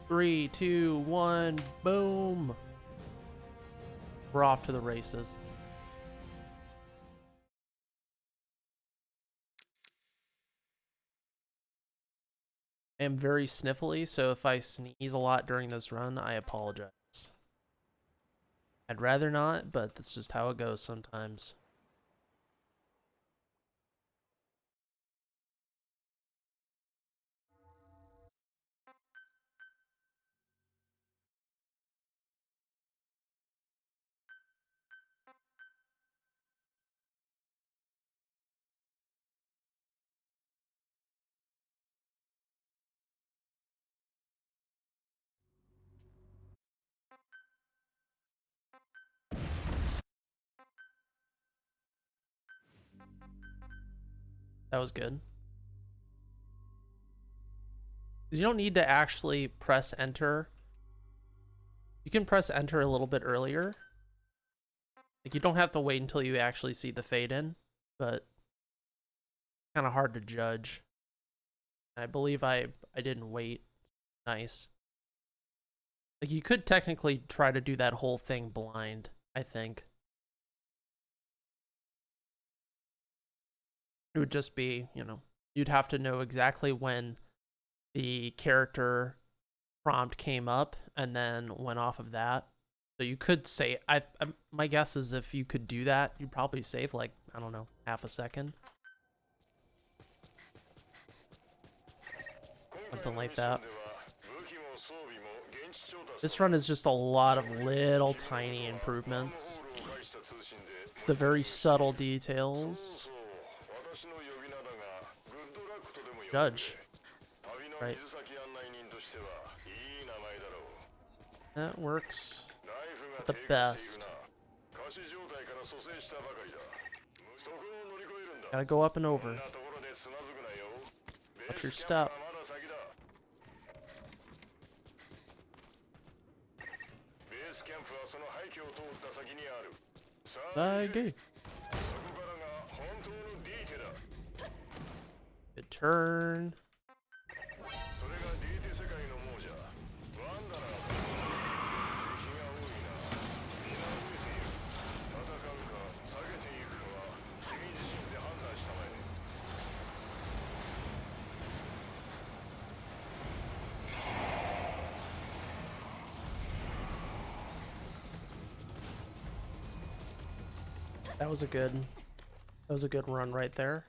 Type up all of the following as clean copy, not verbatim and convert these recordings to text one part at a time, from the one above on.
3, 2, 1, boom. We're off to the races. I am very sniffly, so if I sneeze a lot during this run, I apologize. I'd rather not, but that's just how it goes sometimes. That was good. You don't need to actually press enter. You can press enter a little bit earlier. Like, you don't have to wait until you actually see the fade in, but kind of hard to judge. I believe I didn't wait. Nice. Like, you could technically try to do that whole thing blind, I think. It would just be, you know, you'd have to know exactly when the character prompt came up and then went off of that. So you could say, my guess is if you could do that, you'd probably save like, I don't know, half a second. Something like that. This run is just a lot of little tiny improvements. It's the very subtle details. Judge. Right. That works the best. Gotta go up and over. Watch your step. Good turn. That was a good run right there.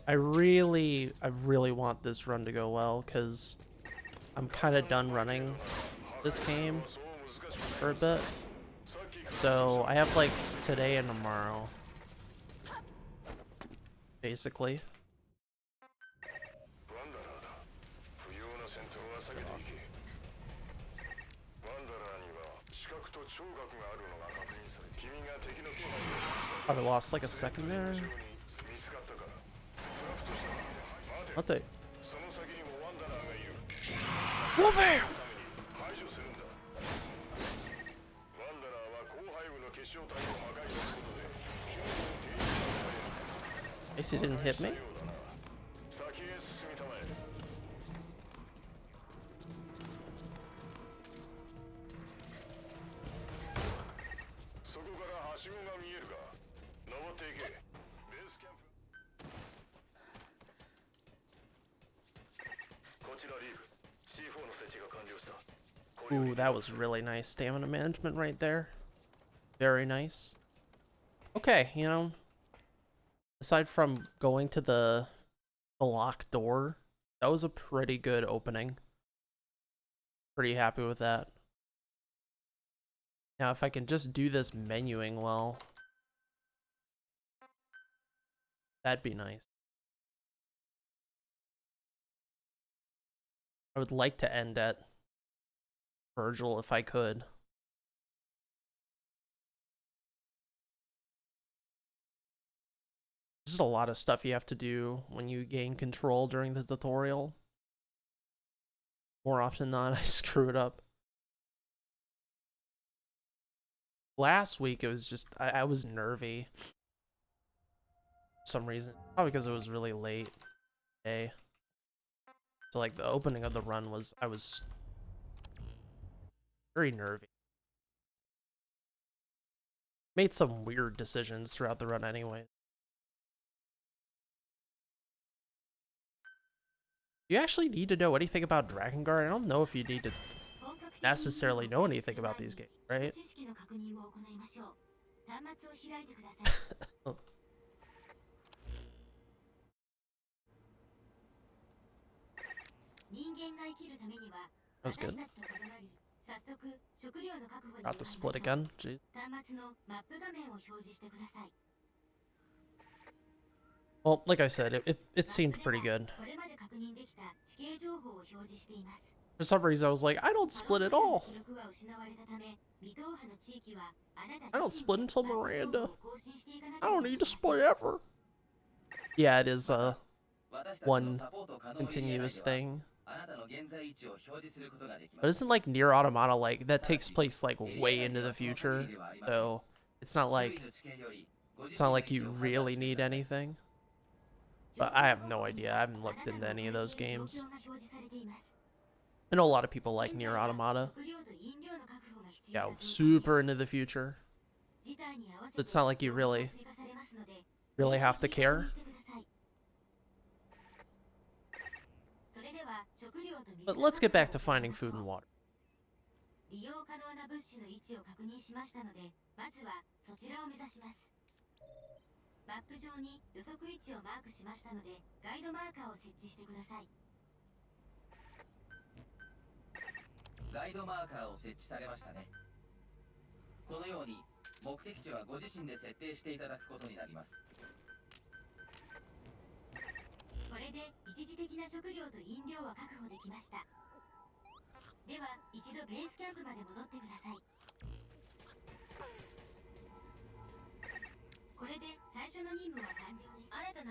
I really want this run to go well, because I'm kind of done running this game for a bit. So I have like today and tomorrow, basically. Probably lost like a second there. What the? Whoopee! Guess he didn't hit me. Ooh, that was really nice stamina management right there. Very nice. Okay, you know, aside from going to the locked door, that was a pretty good opening. Pretty happy with that. Now, if I can just do this menuing well, that'd be nice. I would like to end at Virgil if I could. There's just a lot of stuff you have to do when you gain control during the tutorial. More often than not, I screw it up. Last week, it was just, I was nervy. some reason. Probably because it was really late day. So like the opening of the run was, I was very nervy. Made some weird decisions throughout the run anyway. You actually need to know anything about Dragon Guard? I don't know if you need to necessarily know anything about these games, right? Oh. That was good. Got the split again. Jeez. Well, like I said, it seemed pretty good. For some reason, I was like, I don't split at all. I don't split until Miranda. I don't need to split ever. Yeah, it is one continuous thing. But isn't like Nier Automata like that takes place like way into the future? So it's not like you really need anything. But I have no idea. I haven't looked into any of those games. I know a lot of people like Nier Automata. Yeah, super into the future. It's not like you really have to care. But let's get back to finding food and water.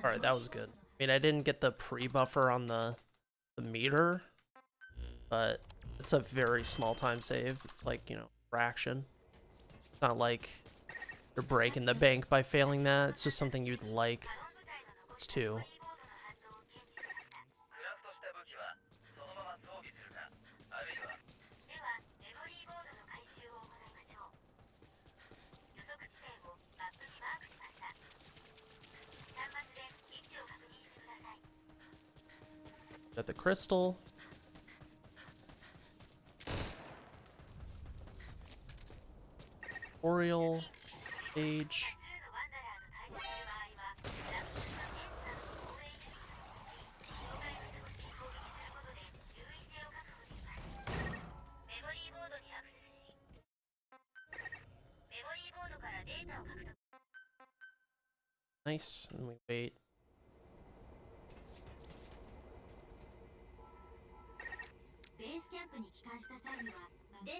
Alright, that was good. I mean, I didn't get the pre-buffer on the meter, but it's a very small time save. It's like, you know, fraction. It's not like you're breaking the bank by failing that. It's just something you'd like. It's 2. Got the crystal. Oriole. Page. Nice, and we wait.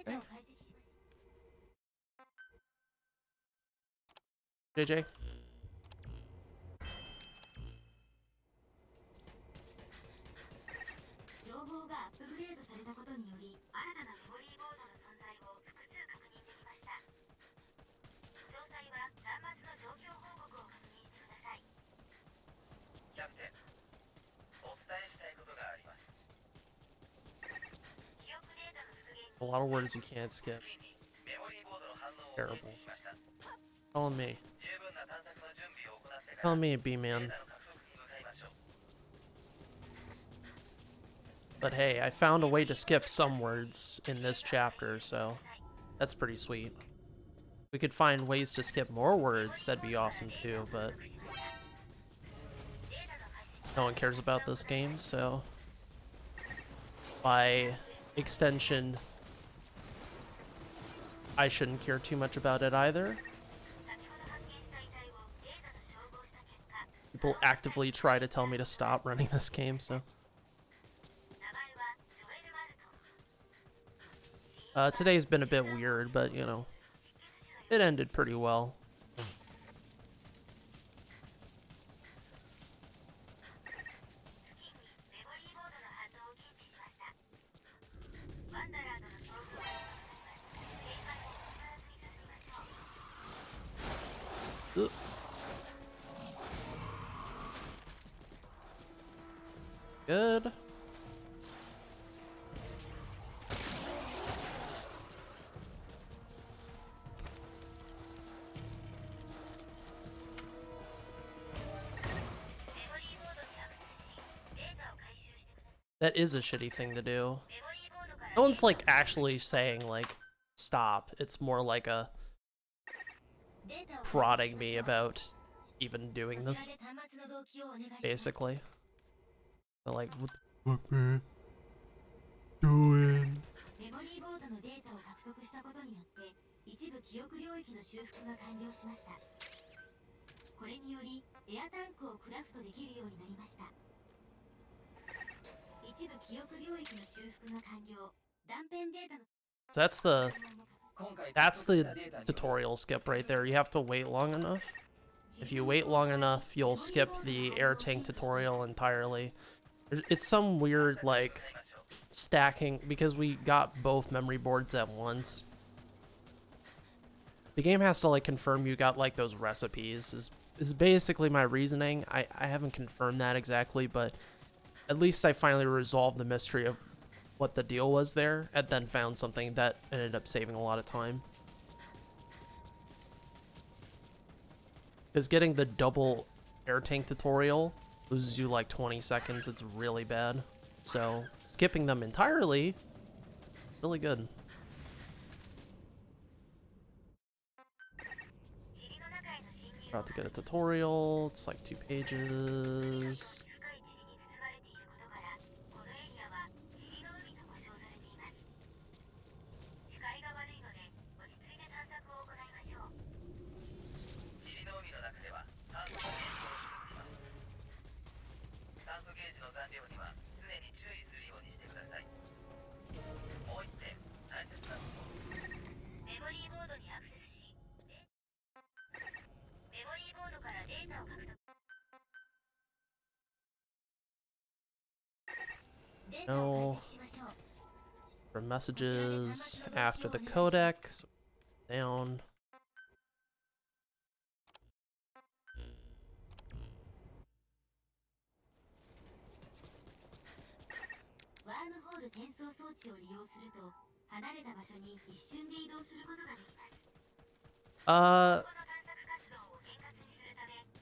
Okay. JJ. A lot of words you can't skip. Terrible. Telling me. Telling me, B-man. But hey, I found a way to skip some words in this chapter, so that's pretty sweet. We could find ways to skip more words, that'd be awesome too, but no one cares about this game, so by extension, I shouldn't care too much about it either. People actively try to tell me to stop running this game, so. Today's been a bit weird, but you know, it ended pretty well. Good. That is a shitty thing to do. No one's like actually saying like stop. It's more like a prodding me about even doing this. Basically. They're like, what the fuck, man? Doing? これによりエアタンクをクラフトできるようになりました。一部記憶領域の修復が完了。断片データの So that's the tutorial skip right there. You have to wait long enough. If you wait long enough, you'll skip the air tank tutorial entirely. It's some weird like stacking because we got both memory boards at once. The game has to like confirm you got like those recipes is basically my reasoning. I haven't confirmed that exactly, but at least I finally resolved the mystery of what the deal was there and then found something that ended up saving a lot of time. Because getting the double air tank tutorial loses you like 20 seconds. It's really bad. So skipping them entirely, really good. About to get a tutorial. It's like 2 pages. No. For messages after the codex. Down.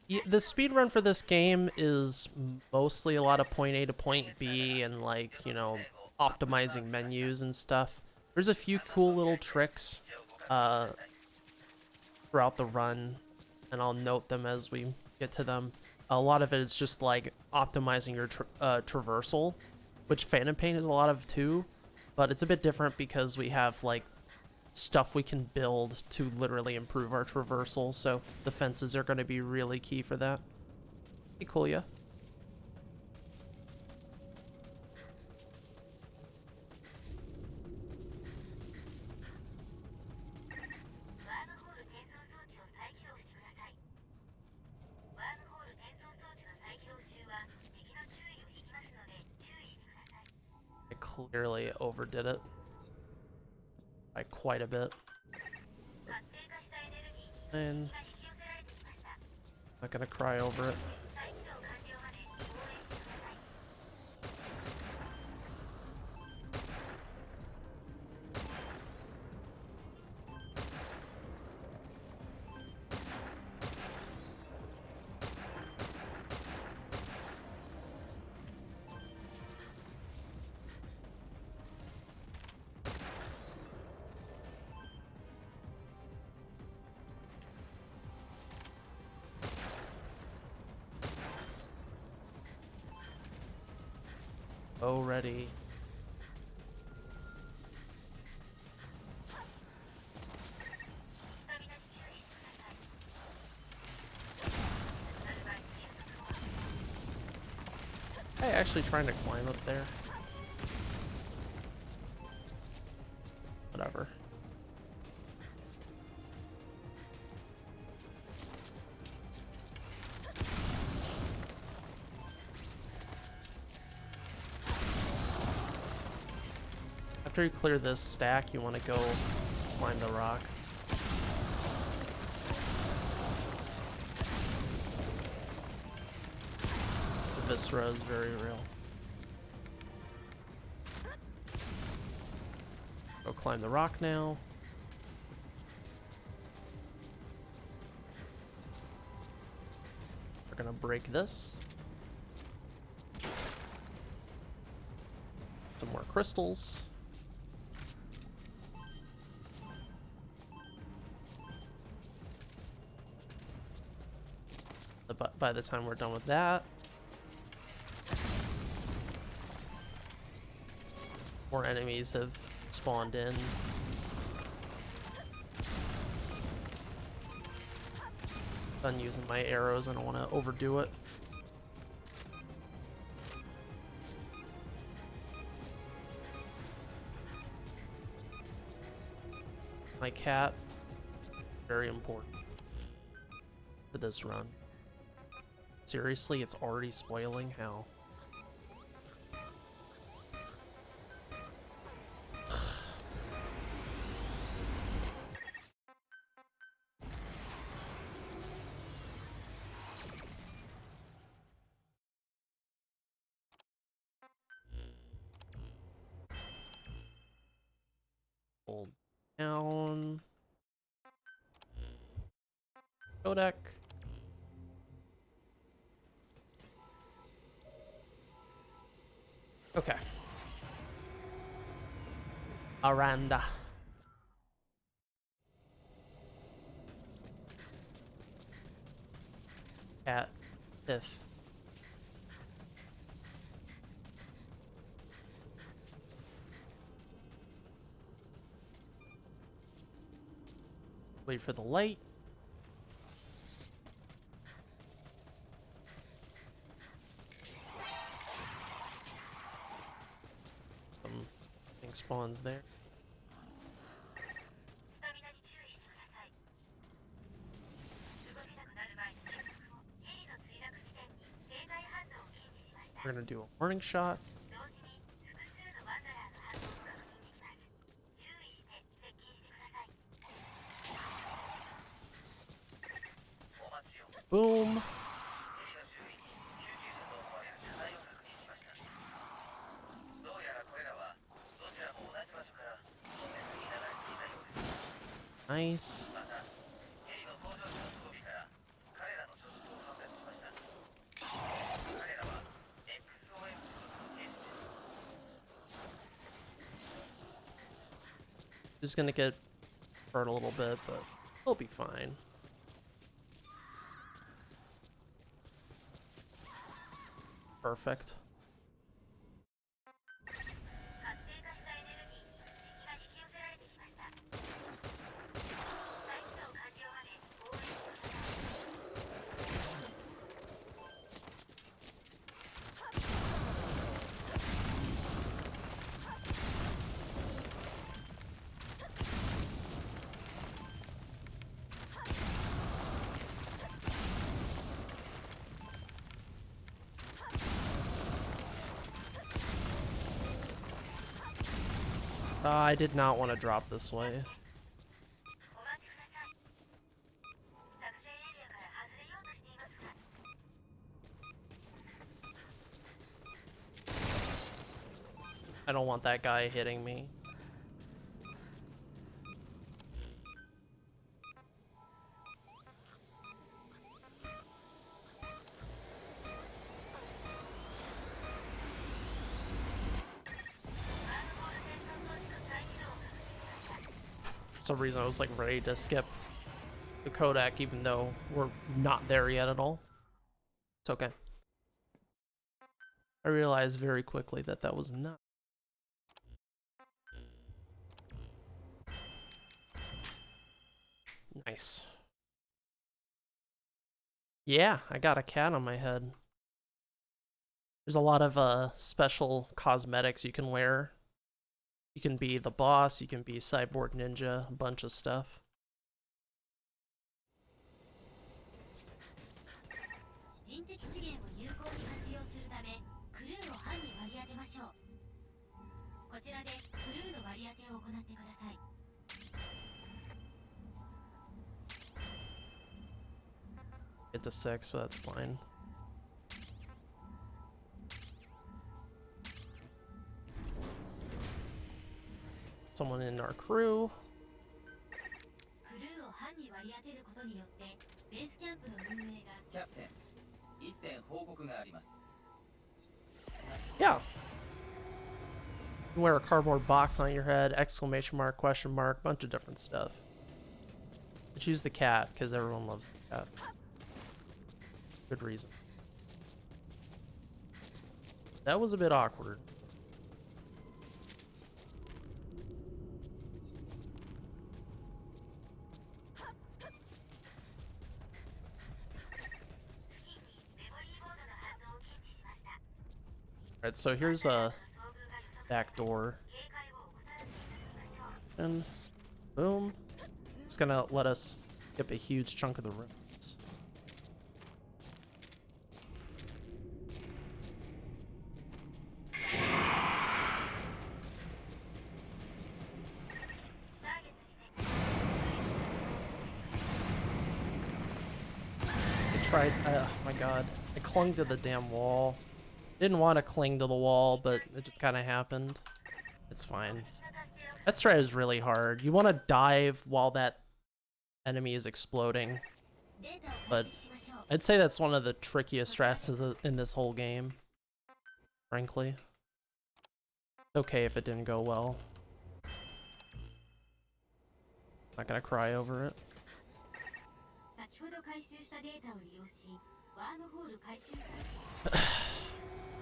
Yeah, the speedrun for this game is mostly a lot of point A to point B and like, you know, optimizing menus and stuff. There's a few cool little tricks throughout the run, and I'll note them as we get to them. A lot of it is just like optimizing your traversal, which Phantom Pain is a lot of too, but it's a bit different because we have like stuff we can build to literally improve our traversal, so the fences are going to be really key for that. Hey, cool, yeah. I clearly overdid it by quite a bit. And not gonna cry over it. Oh, ready. Hey, actually trying to climb up there. Whatever. After you clear this stack, you want to go climb the rock. The viscera is very real. Go climb the rock now. We're gonna break this. Some more crystals. By the time we're done with that, more enemies have spawned in. Done using my arrows, I don't want to overdo it. My cat, very important for this run. Seriously, it's already spoiling how. Hold down. Codec. Okay. Aranda. Cat. If. Wait for the light. Something spawns there. We're gonna do a warning shot. Boom. Nice. Just gonna get hurt a little bit, but he'll be fine. Perfect. I did not want to drop this way. I don't want that guy hitting me. For some reason I was like ready to skip the Kodak even though we're not there yet at all. It's okay. I realized very quickly that that was not. Nice. Yeah, I got a cat on my head. There's a lot of special cosmetics you can wear. You can be the boss, you can be Cyborg Ninja, a bunch of stuff. Get to 6, but that's fine. someone in our crew. クルーを班に割り当てることによってベースキャンプの運営がキャプテン、一点報告があります。 Yeah. You wear a cardboard box on your head, exclamation mark, question mark, bunch of different stuff. I choose the cat because everyone loves the cat. Good reason. That was a bit awkward. Alright, so here's a back door. And boom. It's gonna let us skip a huge chunk of the rooms. I tried, oh my god. I clung to the damn wall. Didn't want to cling to the wall, but it just kind of happened. It's fine. That strat is really hard. You want to dive while that enemy is exploding. But I'd say that's one of the trickiest strats in this whole game. Frankly. It's okay if it didn't go well. Not gonna cry over it.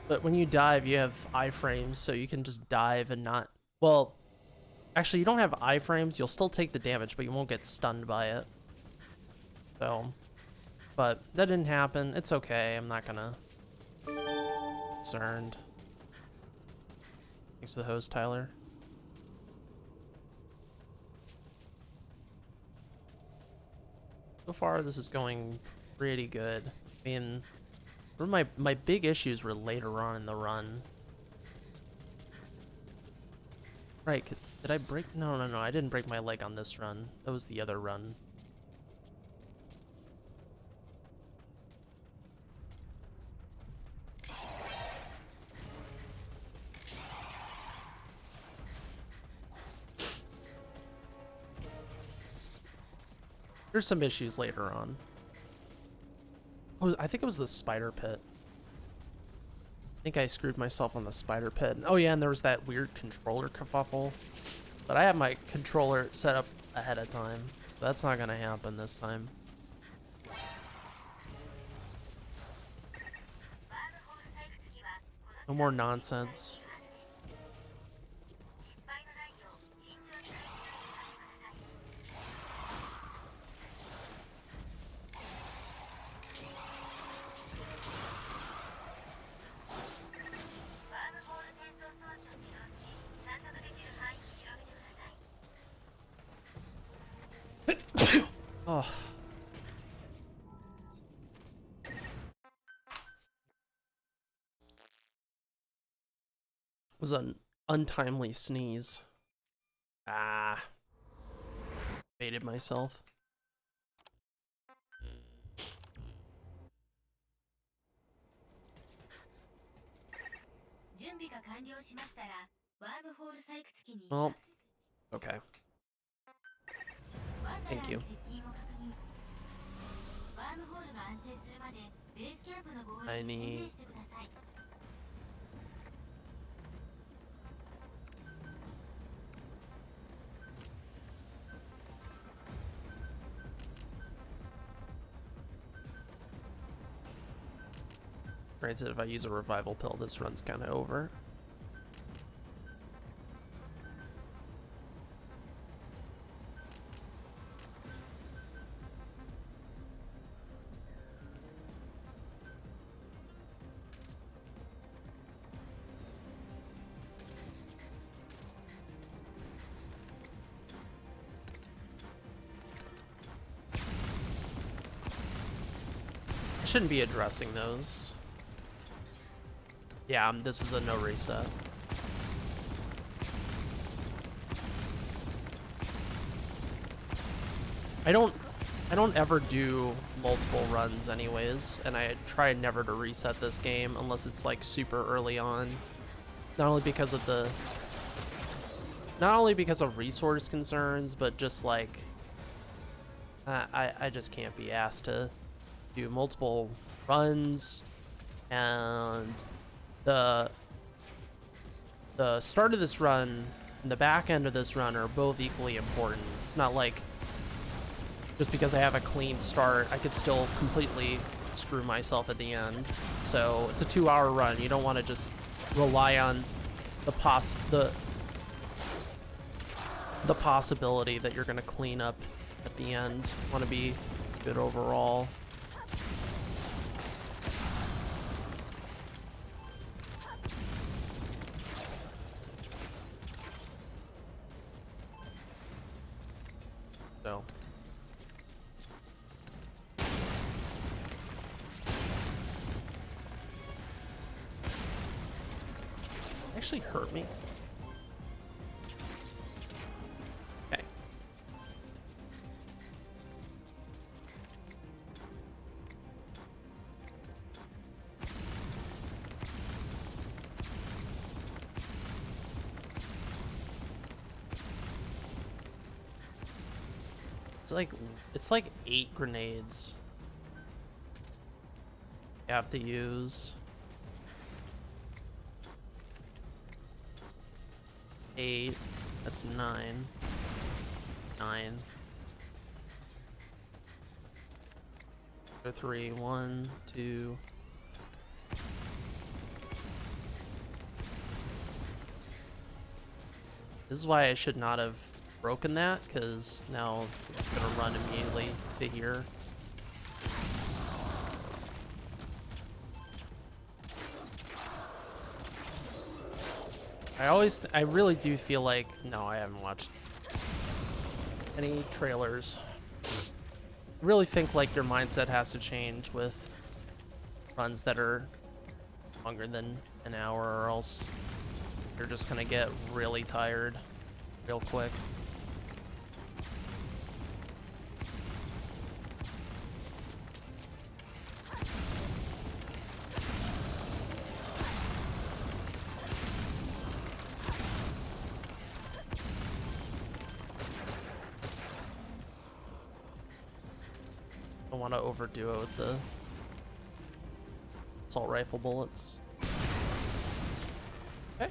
But when you dive, you have iframes, so you can just dive and not... Well, actually, you don't have iframes. You'll still take the damage, but you won't get stunned by it. So, but that didn't happen. It's okay. I'm not gonna... concerned. Thanks for the host, Tyler. So far, this is going pretty good. I mean... My big issues were later on in the run. Right, did I break? No, I didn't break my leg on this run. That was the other run. There's some issues later on. Oh, I think it was the spider pit. I think I screwed myself on the spider pit. Oh yeah, and there was that weird controller kerfuffle. But I have my controller set up ahead of time. That's not gonna happen this time. No more nonsense. Oh. It was an untimely sneeze. Ah. Baited myself. Well, okay. Thank you. I need... Granted, if I use a revival pill, this run's kind of over. Shouldn't be addressing those. Yeah, this is a no reset. I don't ever do multiple runs anyways, and I try never to reset this game unless it's like super early on. Not only because of the Not only because of resource concerns, but just like I just can't be asked to do multiple runs, and the start of this run and the back end of this run are both equally important. It's not like just because I have a clean start, I could still completely screw myself at the end. So it's a 2-hour run. You don't want to just rely on the possibility that you're gonna clean up at the end. You want to be good overall. So actually hurt me. Okay. It's like 8 grenades you have to use. 8. That's 9. 9. 3. 1, 2. This is why I should not have broken that, because now it's gonna run immediately to here. I really do feel like, no, I haven't watched any trailers. I really think like your mindset has to change with runs that are longer than an hour, or else you're just gonna get really tired real quick. Don't want to overdo it with the assault rifle bullets. Okay.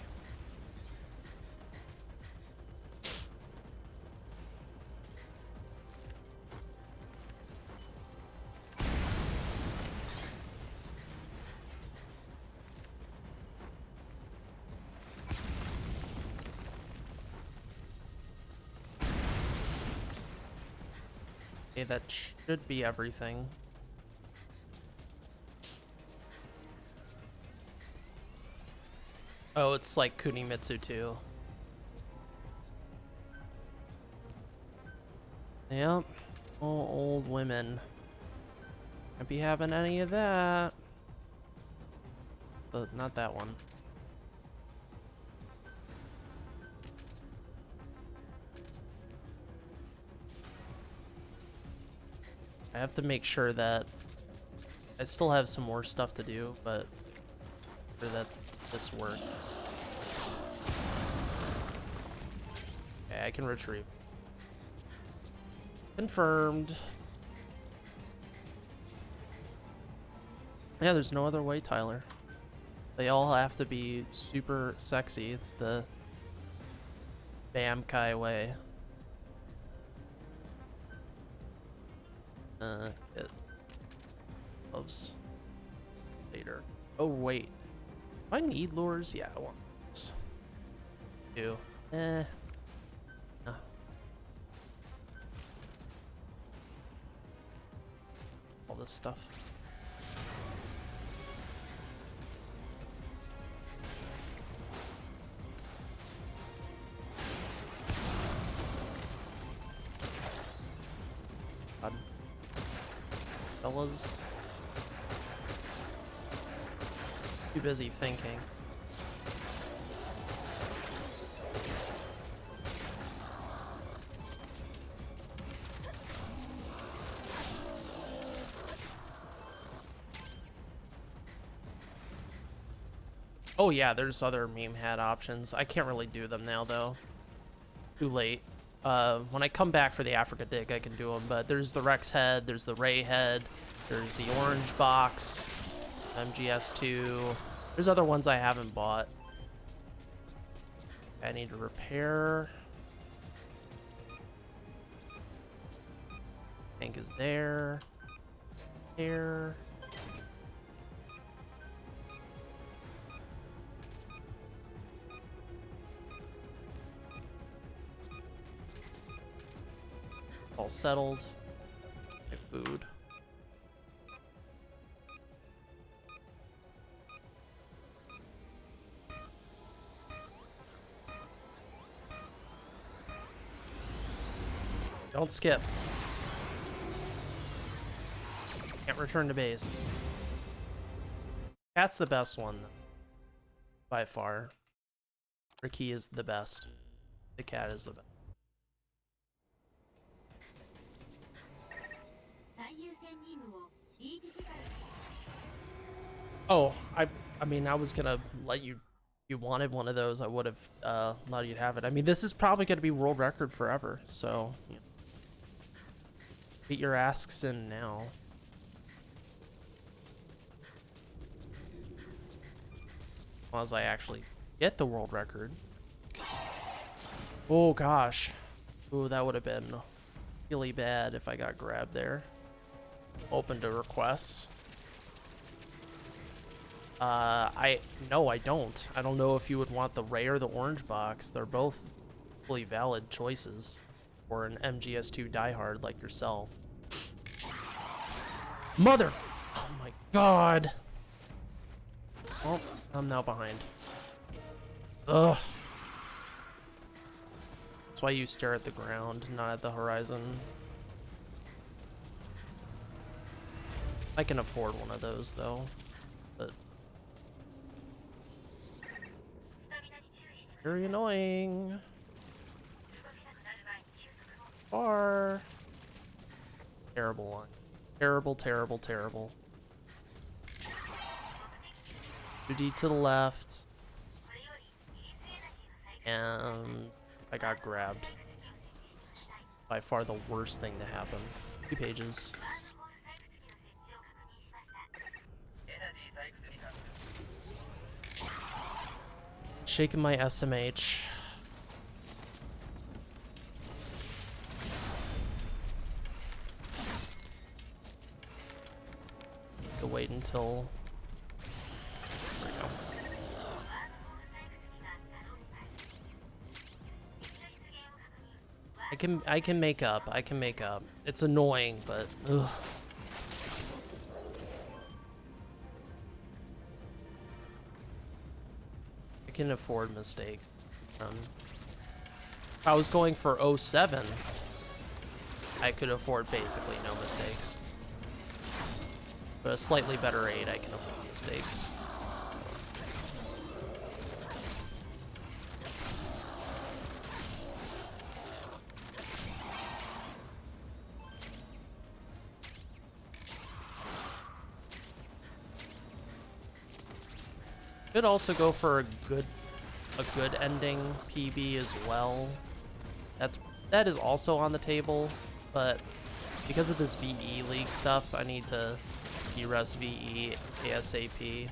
Okay, that should be everything. Oh, it's like Kunimitsu too. Yep. Oh, old women. Can't be having any of that. But not that one. I have to make sure that I still have some more stuff to do, but for that this work. Okay, I can retrieve. Confirmed. Yeah, there's no other way, Tyler. They all have to be super sexy. It's the Bamkai way. Get gloves later. Oh wait, do I need lures? Yeah, I want lures. Do. No. All this stuff. God. Fellas. Too busy thinking. Oh yeah, there's other meme hat options. I can't really do them now though. too late. When I come back for the Africa dig, I can do them. But there's the Rex head, there's the Ray head, there's the orange box, MGS2. There's other ones I haven't bought. I need to repair. Tank is there. There. All settled. My food. Don't skip. Can't return to base. Cat's the best one, by far. Ricky is the best. The cat is the best. Oh, I mean, I was gonna let you. You wanted one of those, I would have let you have it. I mean, this is probably gonna be world record forever, so you know, get your asks in now. As I actually get the world record. Oh gosh. Oh, that would have been really bad if I got grabbed there. Open to requests. No, I don't. I don't know if you would want the Ray or the orange box. They're both fully valid choices for an MGS2 diehard like yourself. Mother! Oh my god! Well, I'm now behind. Ugh. That's why you stare at the ground, not at the horizon. I can afford one of those though, but very annoying. Far. Terrible one. Terrible, terrible, terrible. 2D to the left. And I got grabbed. It's by far the worst thing to happen. 2 pages. Shaking my SMH. Need to wait until. There we go. I can make up. I can make up. It's annoying, but ugh. I can afford mistakes. If I was going for 07, I could afford basically no mistakes. But a slightly better 8, I can avoid mistakes. Could also go for a good ending PB as well. That is also on the table, but because of this VE League stuff, I need to de-rest VE ASAP.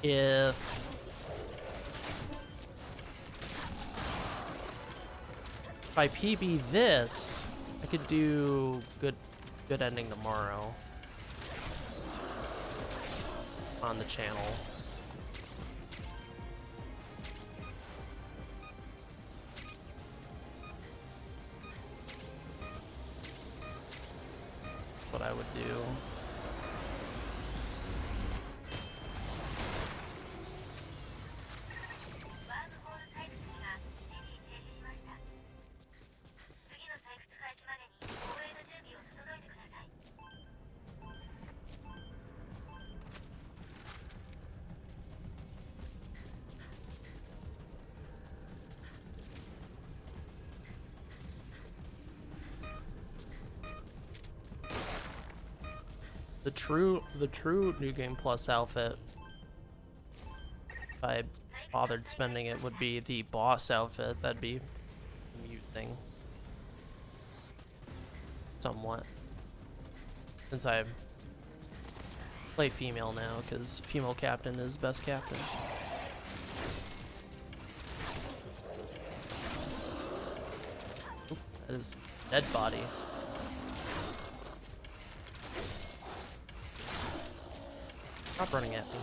If I PB this, I could do good ending tomorrow on the channel. What I would do. The true New Game Plus outfit, if I bothered spending it, would be the boss outfit. That'd be thing. Somewhat. Since I play female now, because female captain is best captain. Oop, that is dead body. Stop running at me.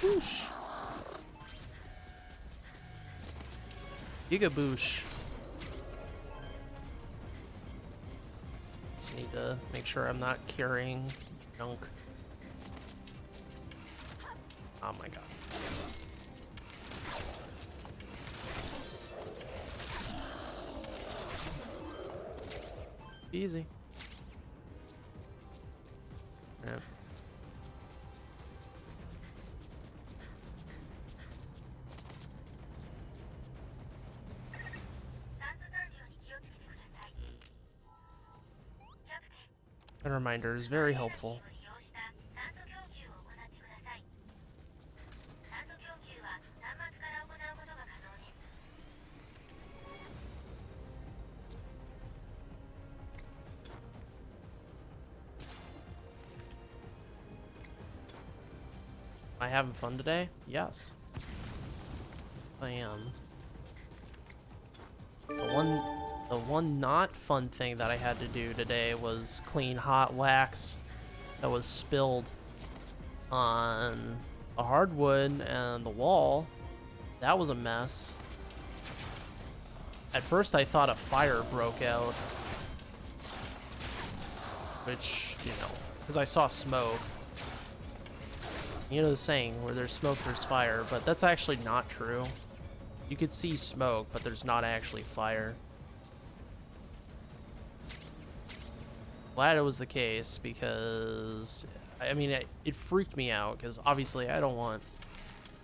Boosh. Giga boosh. Just need to make sure I'm not carrying junk. Oh my god. Easy. Yeah. That reminder is very helpful. Am I having fun today? Yes. I am. The one not fun thing that I had to do today was clean hot wax that was spilled on the hardwood and the wall. That was a mess. At first I thought a fire broke out, which, you know, because I saw smoke. You know the saying, where there's smoke, there's fire, but that's actually not true. You could see smoke, but there's not actually fire. Glad it was the case, because, I mean, it freaked me out, because obviously I don't want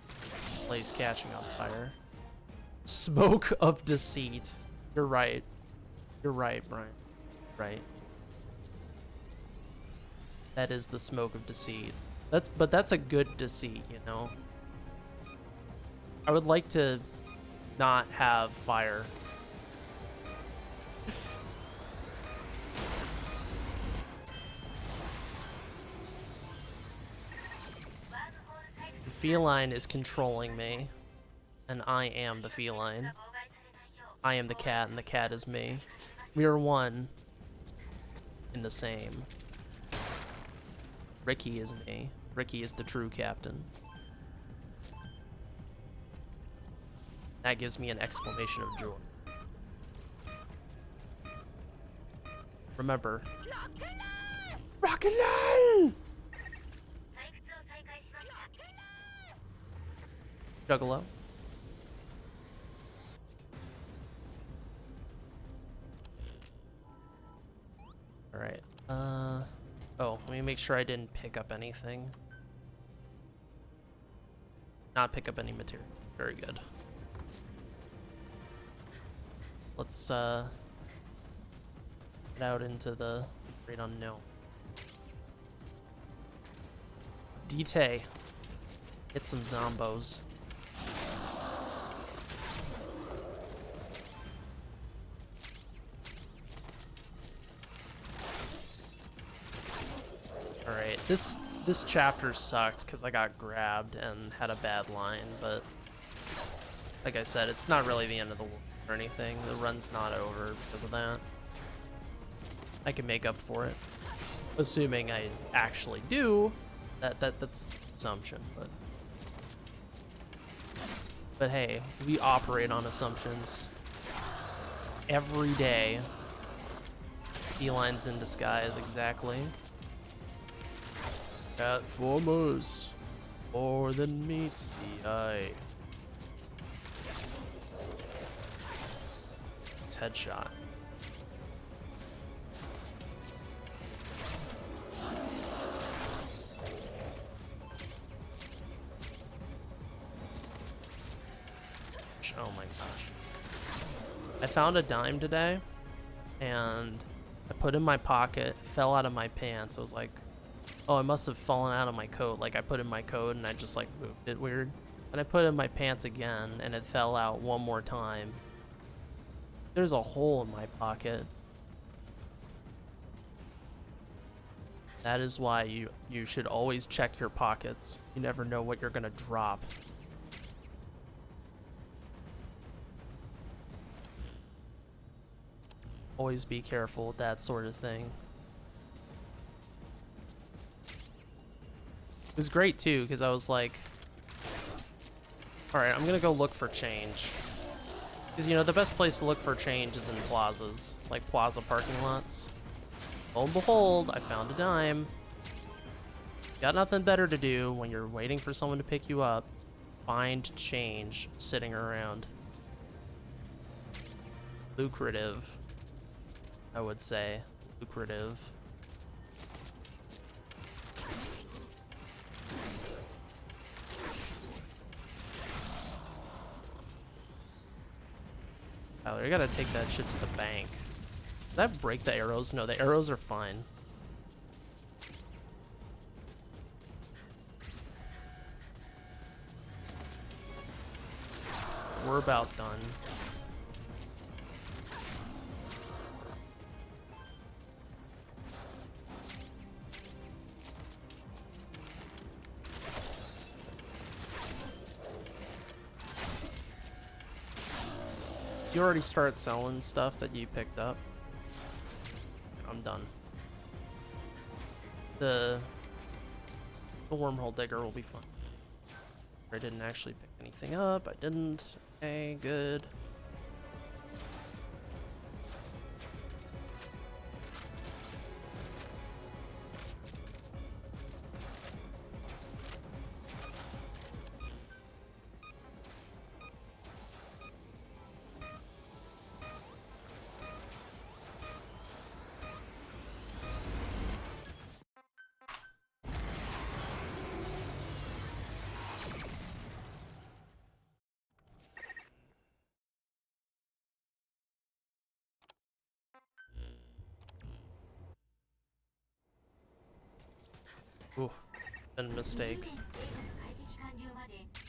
the place catching on fire. Smoke of deceit. You're right. You're right, Brian. Right. That is the smoke of deceit. But that's a good deceit, you know? I would like to not have fire. The feline is controlling me, and I am the feline. I am the cat, and the cat is me. We are one in the same. Ricky is me. Ricky is the true captain. That gives me an exclamation of joy. Remember. Rock'n'roll! Juggalo. Alright. Oh, let me make sure I didn't pick up anything. Not pick up any material. Very good. Let's head out into the great unknown. Dite. Hit some zombos. Alright, this chapter sucked because I got grabbed and had a bad line, but like I said, it's not really the end of the world or anything. The run's not over because of that. I can make up for it. Assuming I actually do. That's an assumption, but hey, we operate on assumptions every day. Felines in disguise, exactly. Cat formers, more than meets the eye. It's headshot. gosh. Oh my gosh. I found a dime today, and I put it in my pocket, fell out of my pants. I was like, oh, it must have fallen out of my coat. Like, I put it in my coat, and I just, like, moved it weird. And I put it in my pants again, and it fell out one more time. There's a hole in my pocket. That is why you should always check your pockets. You never know what you're gonna drop. Always be careful with that sort of thing. It was great too, because I was like, alright, I'm gonna go look for change. Because, you know, the best place to look for change is in plazas, like plaza parking lots. Lo and behold, I found a dime. Got nothing better to do when you're waiting for someone to pick you up. Find change sitting around. Lucrative, I would say. Lucrative. Tyler, you gotta take that shit to the bank. Did that break the arrows? No, the arrows are fine. We're about done. You already started selling stuff that you picked up. I'm done. The wormhole digger will be fun. I didn't actually pick anything up. I didn't. Okay, good. Ooh, been a mistake.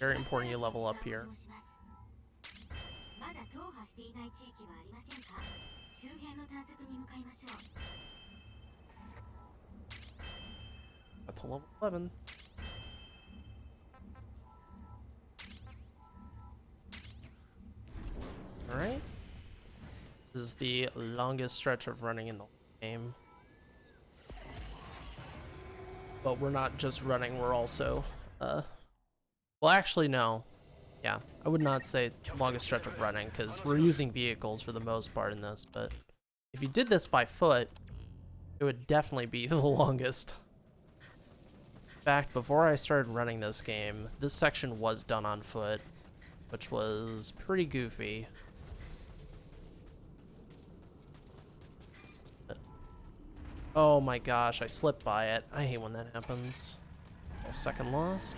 Very important you level up here. That's a level 11. Alright. This is the longest stretch of running in the game. But we're not just running, we're also, well, actually, no. Yeah, I would not say longest stretch of running, because we're using vehicles for the most part in this, but if you did this by foot, it would definitely be the longest. In fact, before I started running this game, this section was done on foot, which was pretty goofy. Oh my gosh, I slipped by it. I hate when that happens. Oh, second lost.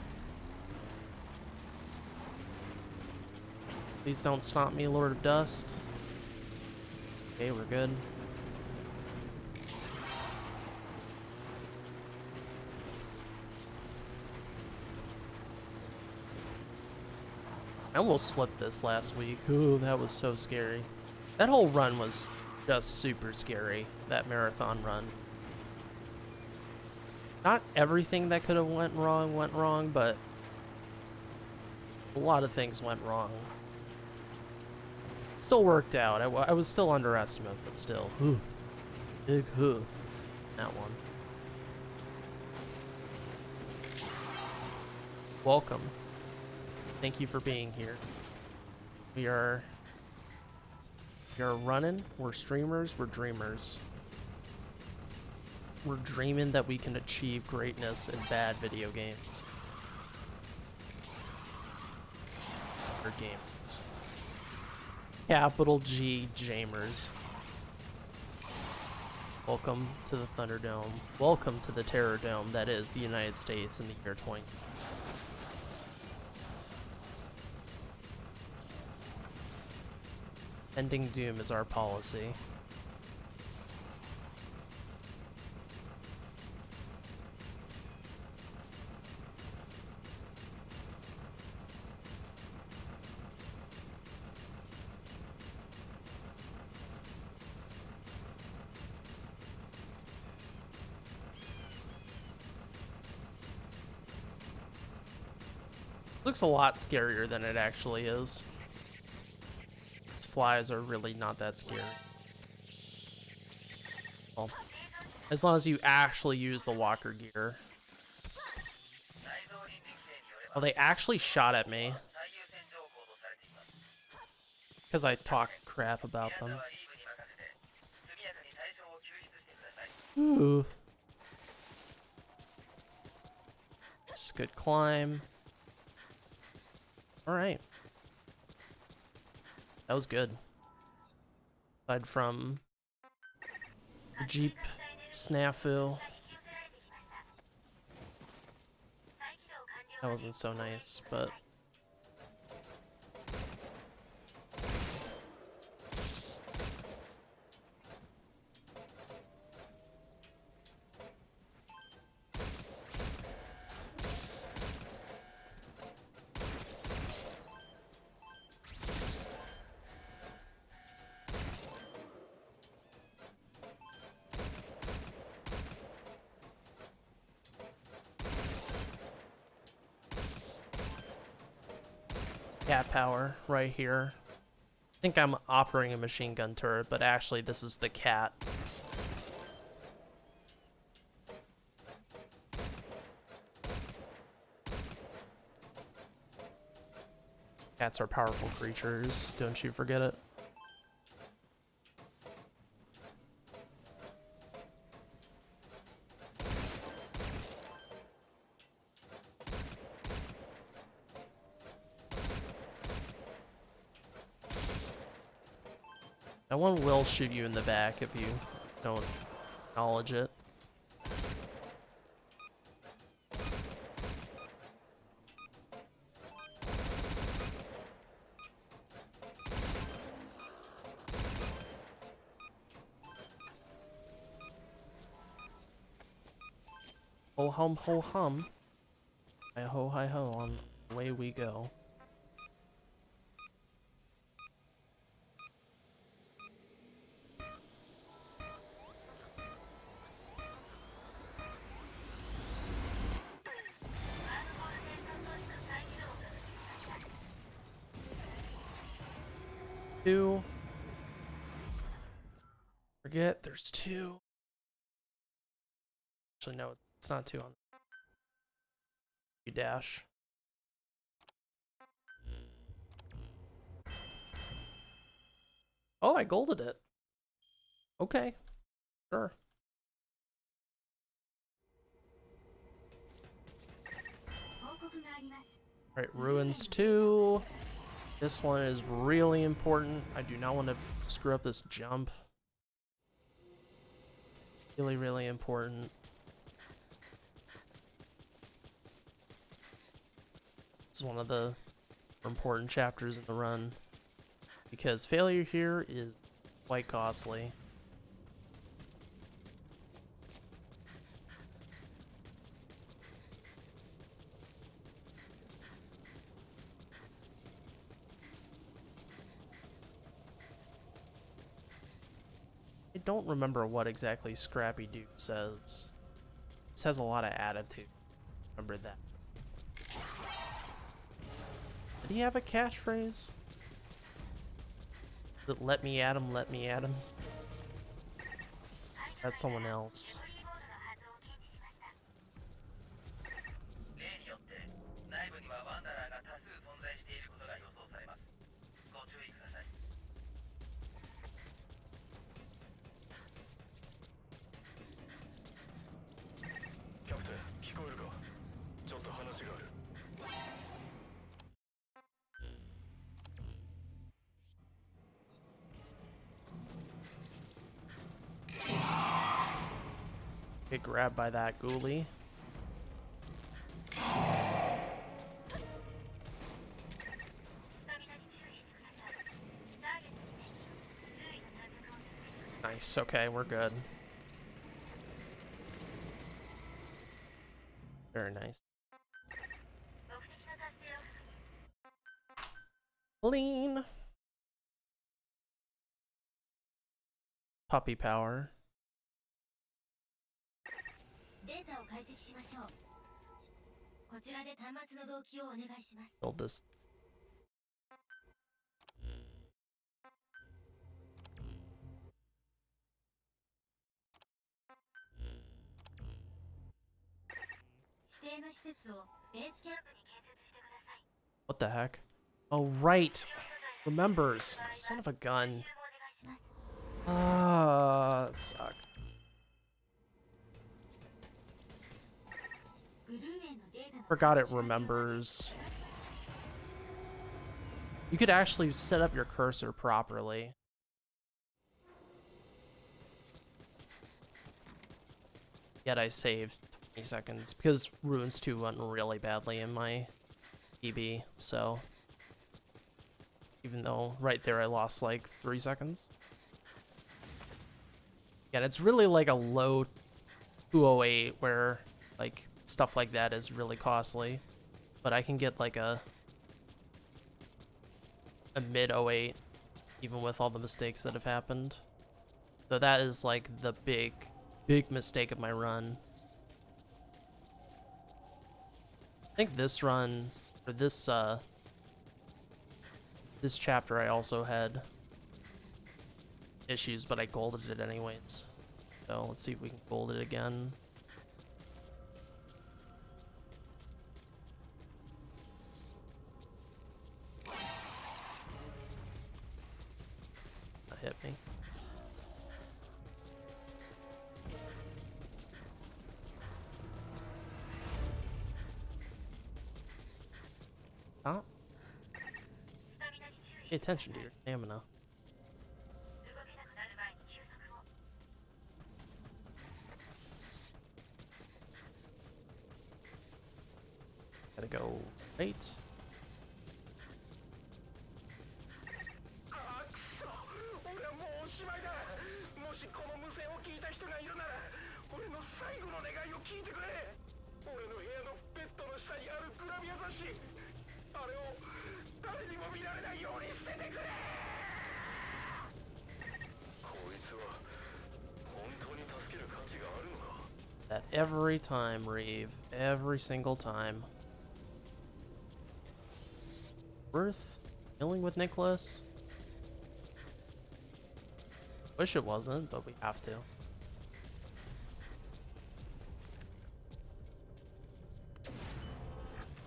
Please don't stop me, Lord of Dust. Okay, we're good. I almost slipped this last week. Ooh, that was so scary. That whole run was just super scary, that marathon run. Not everything that could have went wrong, but a lot of things went wrong. It still worked out. I was still underestimated, but still. Ooh. Big hoo. That one. Welcome. Thank you for being here. We are running, we're streamers, we're dreamers. We're dreaming that we can achieve greatness in bad video games. Or gamers. Capital G Jamers. Welcome to the Thunderdome. Welcome to the Terror Dome that is the United States in the year 20. Ending doom is our policy. Looks a lot scarier than it actually is. These flies are really not that scary. Well, as long as you actually use the walker gear. Oh, they actually shot at me. Because I talk crap about them. Ooh. It's a good climb. Alright. That was good. Aside from the Jeep snafu. That wasn't so nice, but... cat power right here. I think I'm operating a machine gun turret, but actually this is the cat. Cats are powerful creatures, don't you forget it. That one will shoot you in the back if you don't acknowledge it. Ho hum ho hum. Hi ho, on the way we go. Two. Forget there's two. Actually, no, it's not two on you dash. Oh, I golded it. Okay, sure. Alright, ruins 2. This one is really important. I do not want to screw up this jump. Really, really important. This is one of the more important chapters in the run, because failure here is quite costly. I don't remember what exactly Scrappy Dude says. This has a lot of attitude. Remember that. Did he have a catchphrase? Let me at him, let me at him. That's someone else. Get grabbed by that ghoulie. Nice. Okay, we're good. Very nice. Clean. Puppy power. データを解析しましょう。こちらで端末の同期をお願いします。 Build this. What the heck? Oh, right. Remembers. Son of a gun. Ah, that sucks. Forgot it remembers. You could actually set up your cursor properly. Yet I saved 20 seconds because Ruins 2 went really badly in my PB, so even though right there I lost like 3 seconds. Yeah, it's really like a low 208 where like stuff like that is really costly, but I can get like a mid 08 even with all the mistakes that have happened. So that is like the big mistake of my run. I think this run, or this chapter I also had issues, but I golded it anyways. So let's see if we can gold it again. That hit me. Stop. Pay attention to your stamina. Gotta go right. That every time, Reeve. Every single time. Worth dealing with Nicholas? Wish it wasn't, but we have to.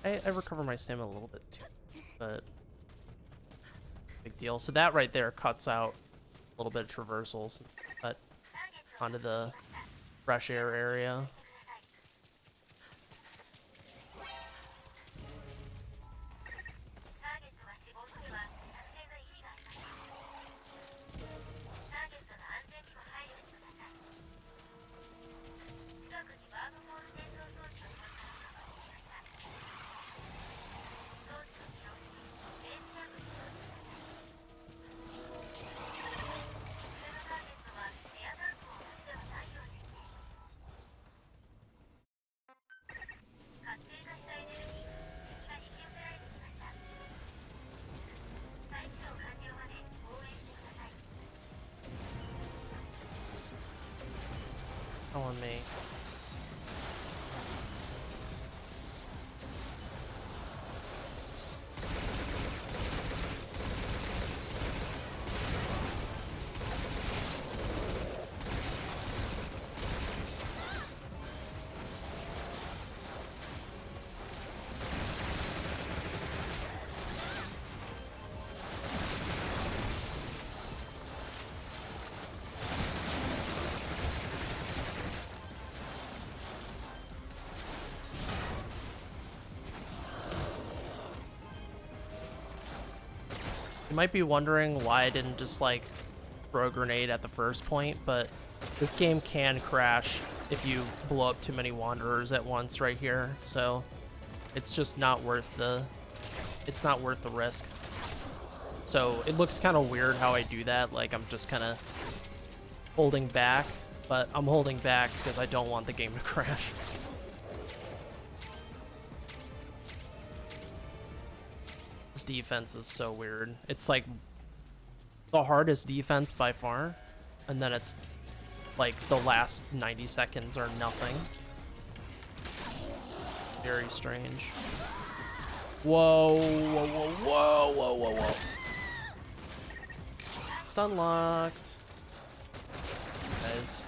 I recover my stamina a little bit too, but big deal. So that right there cuts out a little bit of traversals, cut onto the fresh air area. On me. You might be wondering why I didn't just like throw a grenade at the first point, but this game can crash if you blow up too many wanderers at once right here, so it's just not worth the risk. So it looks kind of weird how I do that, like I'm just kind of holding back, but I'm holding back because I don't want the game to crash. This defense is so weird. It's like the hardest defense by far, and then it's like the last 90 seconds are nothing. Very strange. Whoa, whoa, whoa, whoa, whoa, whoa, whoa. It's unlocked. Guys.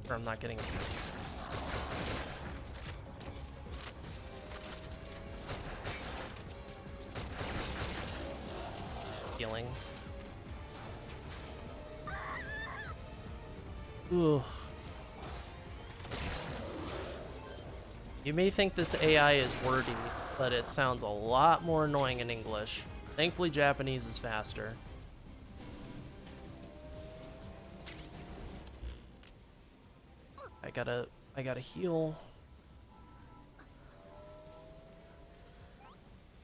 Or I'm not getting it. Healing. Ugh. You may think this AI is wordy, but it sounds a lot more annoying in English. Thankfully, Japanese is faster. I gotta heal.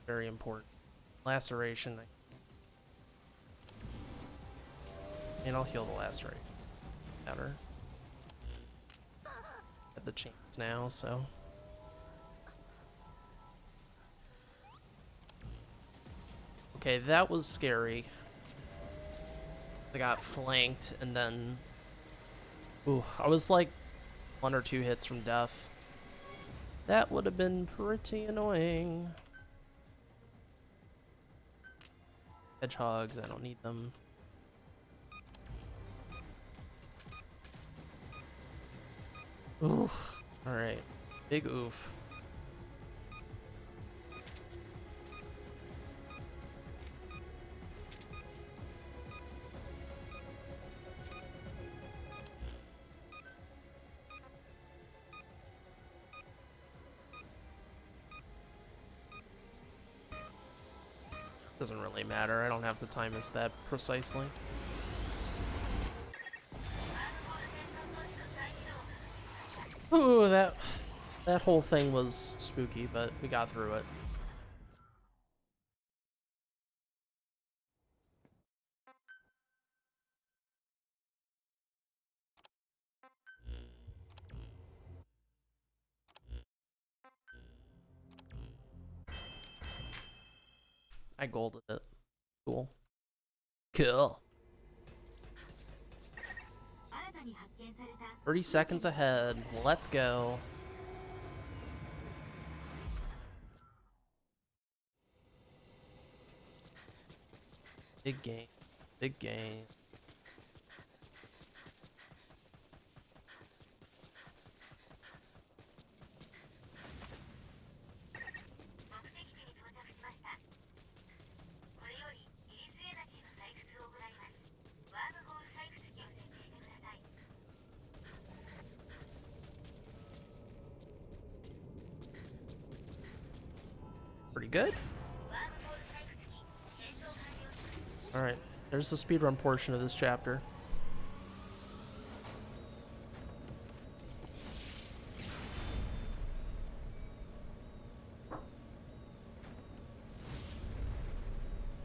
Very important. Laceration. And I'll heal the laceration. Better. Have the chance now, so. Okay, that was scary. I got flanked and then. Ooh, I was like 1 or 2 hits from death. That would have been pretty annoying. Hedgehogs, I don't need them. Oof. Alright. Big oof. Doesn't really matter. I don't have to time this that precisely. Ooh, that whole thing was spooky, but we got through it. I golded it. Cool. Cool. 30 seconds ahead. Let's go. Big game. Big game. Pretty good. Alright, there's the speedrun portion of this chapter.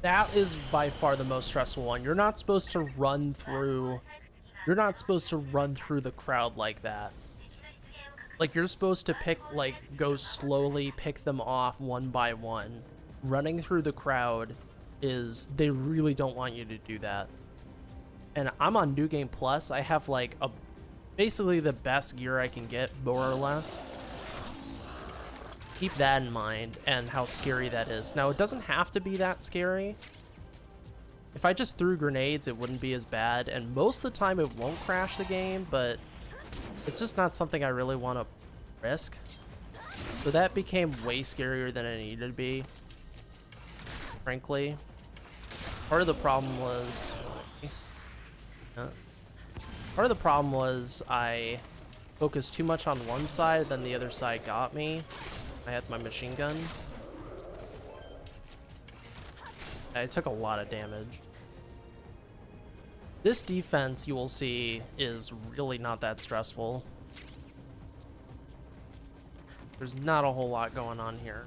That is by far the most stressful one. You're not supposed to run through... You're not supposed to run through the crowd like that. Like, you're supposed to pick, like, go slowly, pick them off one by one. Running through the crowd is... They really don't want you to do that. And I'm on New Game Plus. I have, like, basically the best gear I can get, more or less. Keep that in mind and how scary that is. Now, it doesn't have to be that scary. If I just threw grenades, it wouldn't be as bad. And most of the time, it won't crash the game, but it's just not something I really want to risk. So that became way scarier than it needed to be, frankly. Part of the problem was... Part of the problem was I focused too much on one side, then the other side got me. I had my machine gun. I took a lot of damage. This defense, you will see, is really not that stressful. There's not a whole lot going on here.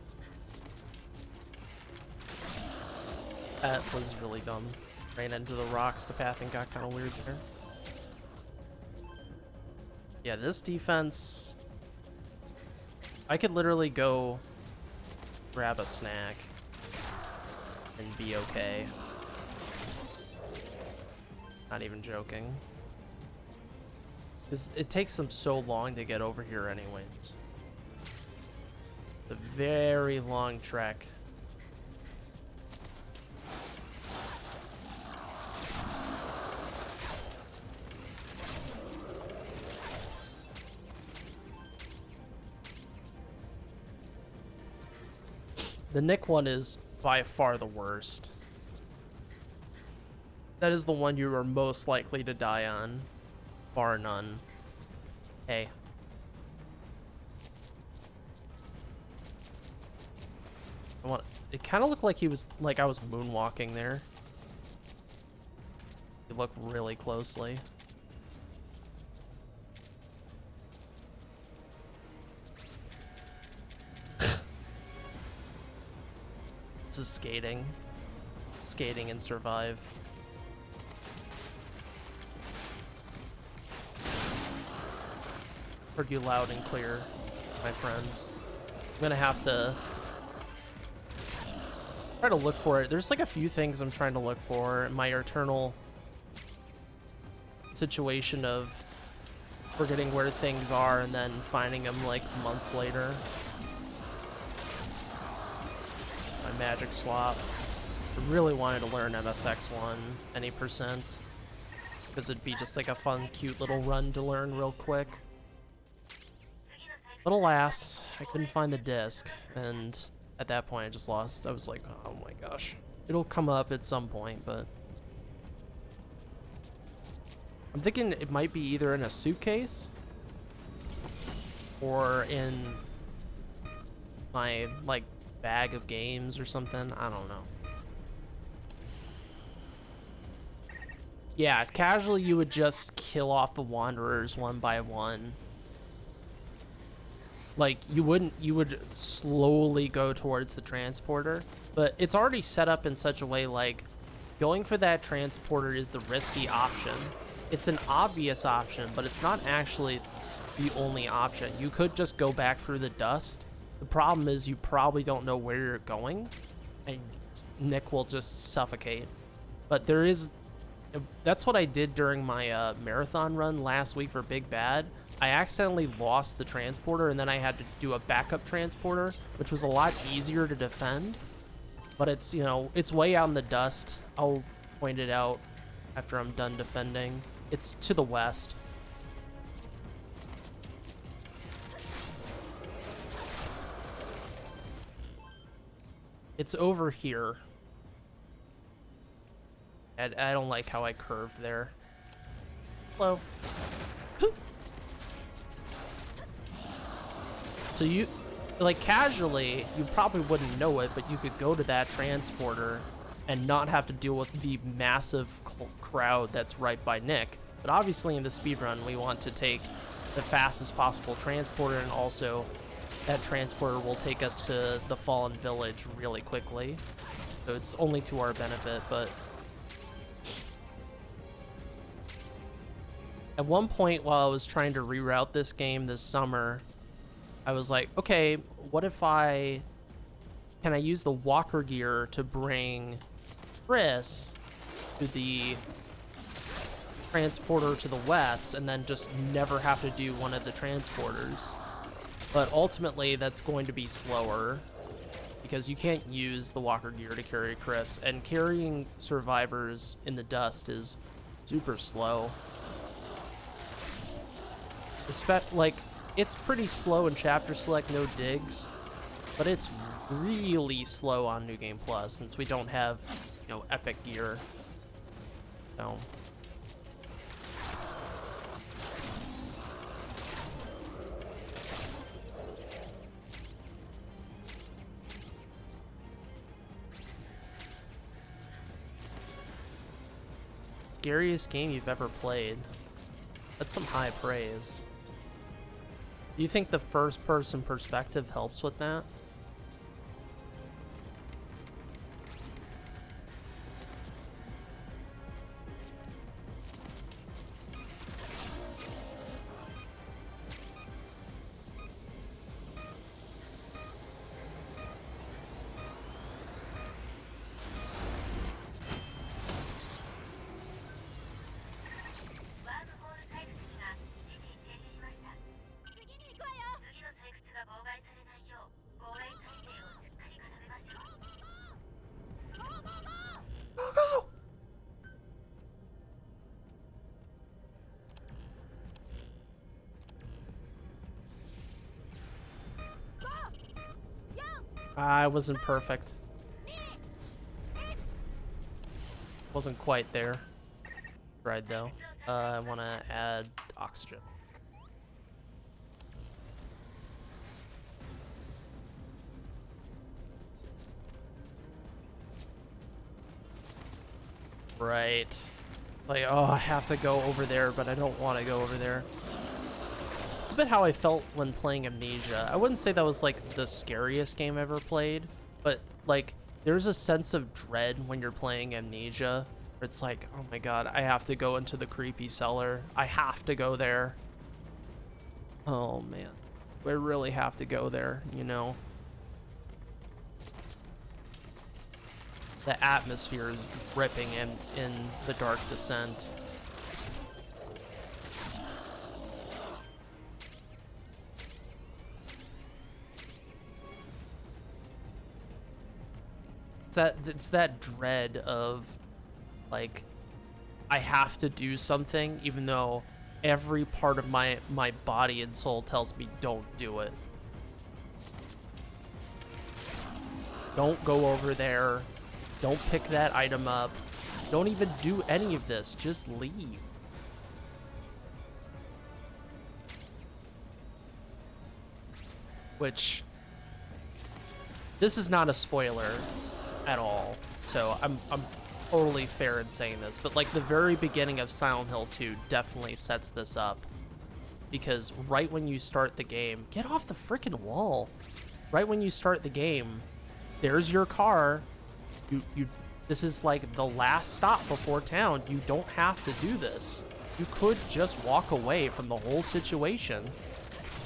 That was really dumb. Ran into the rocks, the pathing got kind of weird there. Yeah, this defense... I could literally go grab a snack and be okay. Not even joking. Because it takes them so long to get over here anyways. It's a very long trek. The Nick one is by far the worst. That is the one you are most likely to die on, bar none. Hey. It kind of looked like he was, like I was moonwalking there. You look really closely. This is skating. Skating and survive. Heard you loud and clear, my friend. I'm gonna have to try to look for it. There's like a few things I'm trying to look for in my eternal situation of forgetting where things are and then finding them like months later. My magic swap. I really wanted to learn MSX1 any percent because it'd be just like a fun, cute little run to learn real quick. But alas, I couldn't find the disc, and at that point I just lost. I was like, oh my gosh. It'll come up at some point, but... I'm thinking it might be either in a suitcase or in my, like, bag of games or something. I don't know. Yeah, casually you would just kill off the wanderers one by one. Like, you would slowly go towards the transporter, but it's already set up in such a way, like, going for that transporter is the risky option. It's an obvious option, but it's not actually the only option. You could just go back through the dust. The problem is you probably don't know where you're going, and Nick will just suffocate. But there is... That's what I did during my marathon run last week for Big Bad. I accidentally lost the transporter, and then I had to do a backup transporter, which was a lot easier to defend. But it's, you know, it's way out in the dust. I'll point it out after I'm done defending. It's to the west. It's over here. I don't like how I curved there. Hello. So you, like, casually, you probably wouldn't know it, but you could go to that transporter and not have to deal with the massive crowd that's right by Nick. But obviously in the speedrun, we want to take the fastest possible transporter, and also that transporter will take us to the Fallen Village really quickly. So it's only to our benefit, but... At one point while I was trying to reroute this game this summer, I was like, okay, what if can I use the walker gear to bring Chris to the transporter to the west and then just never have to do one of the transporters? But ultimately that's going to be slower because you can't use the walker gear to carry Chris, and carrying survivors in the dust is super slow. Like, it's pretty slow in chapter select, no digs, but it's really slow on New Game Plus since we don't have, you know, epic gear. So scariest game you've ever played. That's some high praise. Do you think the first-person perspective helps with that? I wasn't perfect. Wasn't quite there. Tried though. I want to add oxygen. Right. Like, oh, I have to go over there, but I don't want to go over there. It's a bit how I felt when playing Amnesia. I wouldn't say that was like the scariest game I ever played, but like there's a sense of dread when you're playing Amnesia. Where it's like, oh my god, I have to go into the creepy cellar. I have to go there. Oh man, I really have to go there, you know? The atmosphere is dripping in the Dark Descent. It's that dread of like I have to do something even though every part of my body and soul tells me don't do it. Don't go over there. Don't pick that item up. Don't even do any of this. Just leave. Which this is not a spoiler at all. So I'm totally fair in saying this, but like the very beginning of Silent Hill 2 definitely sets this up. Because right when you start the game, get off the freaking wall. Right when you start the game, there's your car. This is like the last stop before town. You don't have to do this. You could just walk away from the whole situation.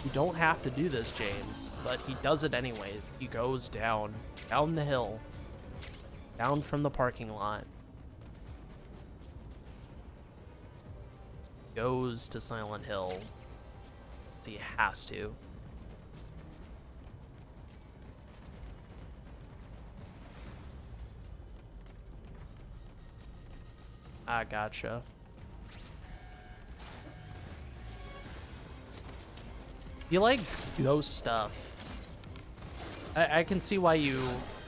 You don't have to do this, James, but he does it anyways. He goes down the hill, down from the parking lot. Goes to Silent Hill. He has to. I gotcha. You like ghost stuff. I can see why you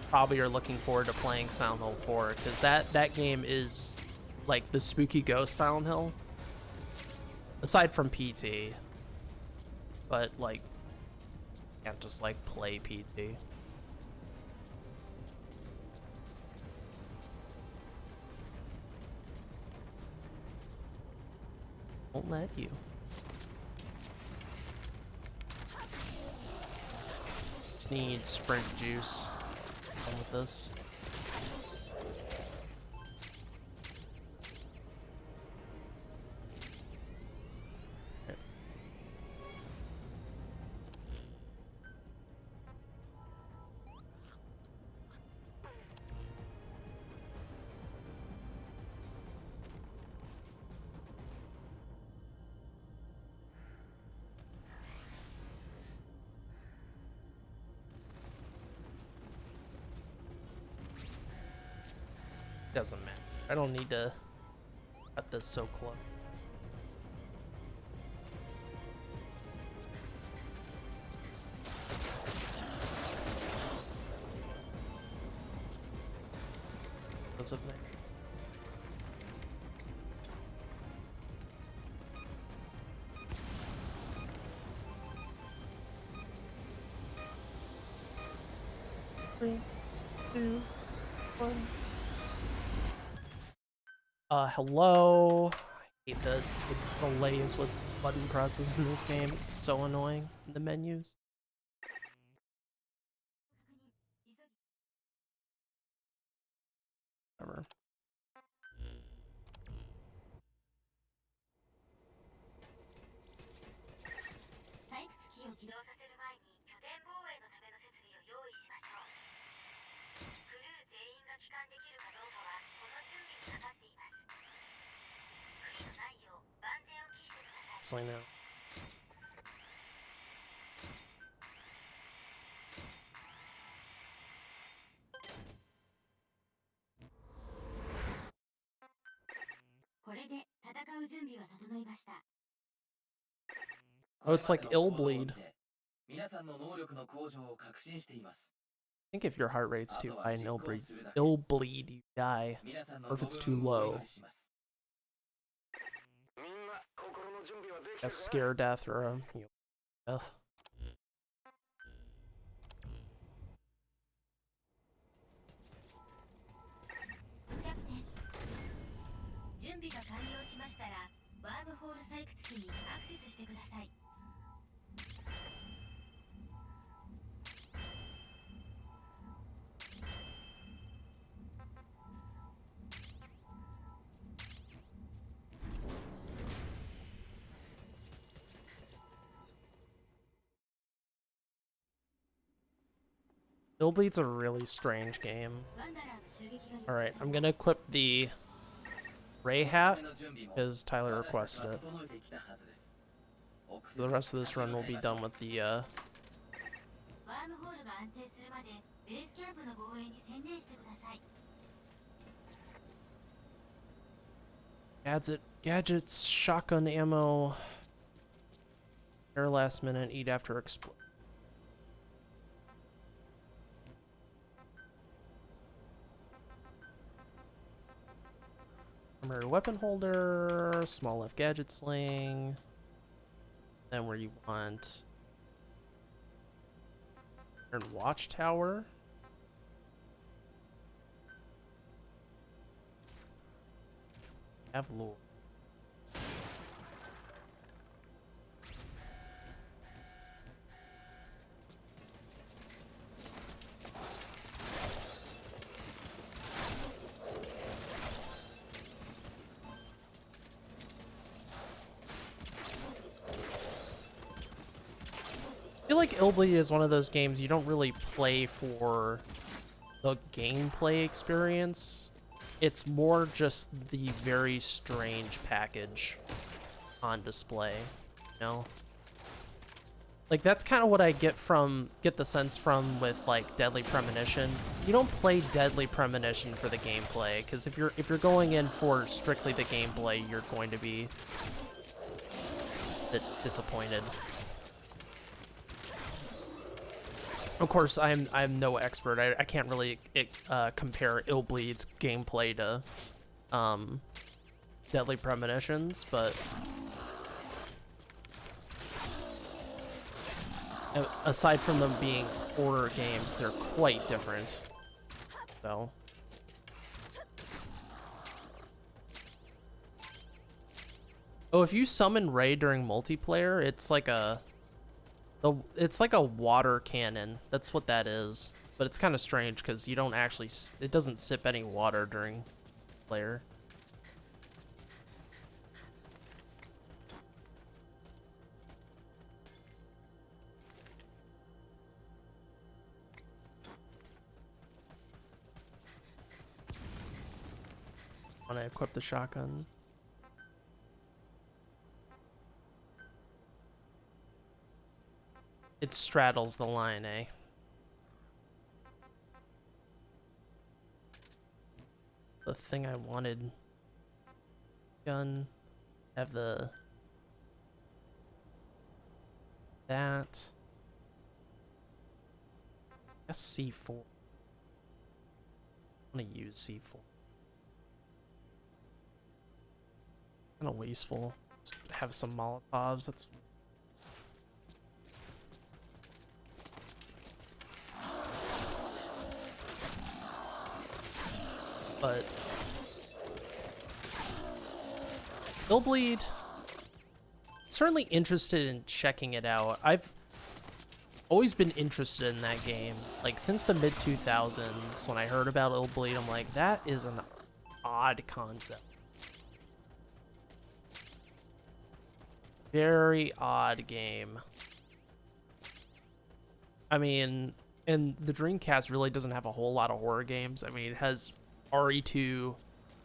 probably are looking forward to playing Silent Hill 4, because that game is like the spooky ghost Silent Hill. Aside from PT. But like, you can't just like play PT. Won't let you. Just need sprint juice. Done with this. Okay. Doesn't matter. I don't need to cut this so close. Doesn't matter. Three, two, one. Hello. I hate the delays with button presses in this game. It's so annoying in the menus. Whatever. 採掘機を起動させる前に拠点防衛のための設備を用意しましょう。クルー全員が帰還できるかどうかはこの準備にかかっています。不備のないよう万全を期してください。 Honestly, no. これで戦う準備は整いました。 Oh, it's like ill bleed. 皆さんの能力の向上を確信しています。think if your heart rate's too あとは high, 実 no 行 bleed, するだけ it'll bleed, you die. 皆さんの Or if ご it's 武 too 運をお祈 low, りします a scare death or a death. キャプテン準備が完了しましたらワームホール採掘機にアクセスしてください Illbleed's a really strange game. ワンダラーの襲撃が予想 Alright, さ I'm れ gonna equip the Ray 2つ hat 目の準備も because Tyler 私たち requested は it. 整えてきたはずです The rest of this run will be done with the ワームホールが安定するまでベースキャンプの防衛に専念してください gadgets, shotgun ammo, air last minute, eat after explode. Primary weapon holder, small left gadget sling. Then where you want Iron watchtower. Have lore. I feel like Illbleed is one of those games you don't really play for the gameplay experience. It's more just the very strange package on display, you know? Like that's kind of what I get the sense from with like Deadly Premonition. You don't play Deadly Premonition for the gameplay, because if you're going in for strictly the gameplay, you're going to be a bit disappointed. Of course, I'm no expert. I can't really compare Illbleed's gameplay to Deadly Premonitions, but aside from them being horror games, they're quite different. So oh, if you summon Ray during multiplayer, it's like a water cannon. That's what that is. But it's kind of strange because you don't actually, it doesn't sip any water during player. Want to equip the shotgun. It straddles the line, eh? The thing I wanted. Gun. Have the... that. I guess C4. I'm gonna use C4. Kind of wasteful. Let's have some Molotovs. That's... but Illbleed, certainly interested in checking it out. I've always been interested in that game. Like since the mid 2000s, when I heard about Illbleed, I'm like, that is an odd concept. Very odd game. I mean, and the Dreamcast really doesn't have a whole lot of horror games. I mean, it has RE2,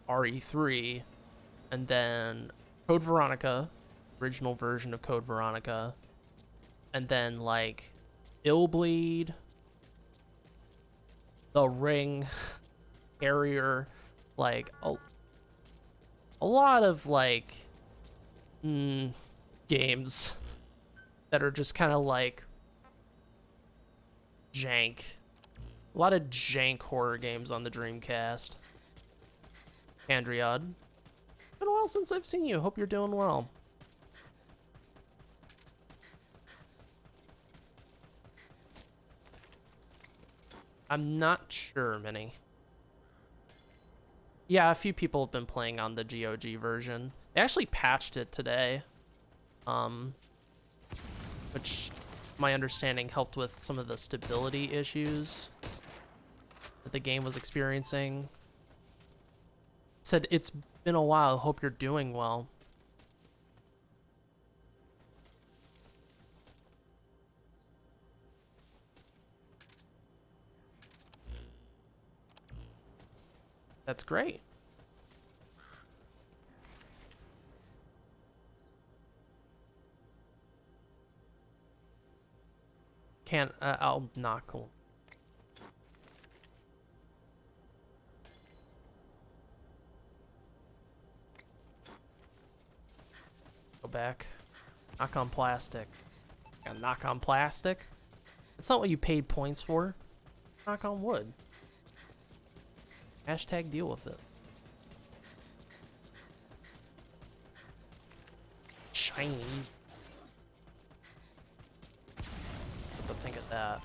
RE3, and then Code Veronica, original version of Code Veronica, and then like Illbleed, The Ring, Carrier, like a lot of like games that are just kind of like jank. lot of jank horror games on the Dreamcast. Andriod. Been a while since I've seen you. Hope you're doing well. I'm not sure, Minnie. Yeah, a few people have been playing on the GOG version. They actually patched it today. Which, my understanding, helped with some of the stability issues that the game was experiencing. Said, it's been a while. Hope you're doing well. That's great. Can't, I'll not cool. Go back. Knock on plastic. Gotta knock on plastic? That's not what you paid points for. Knock on wood. Hashtag deal with it. Chinese. What to think of that?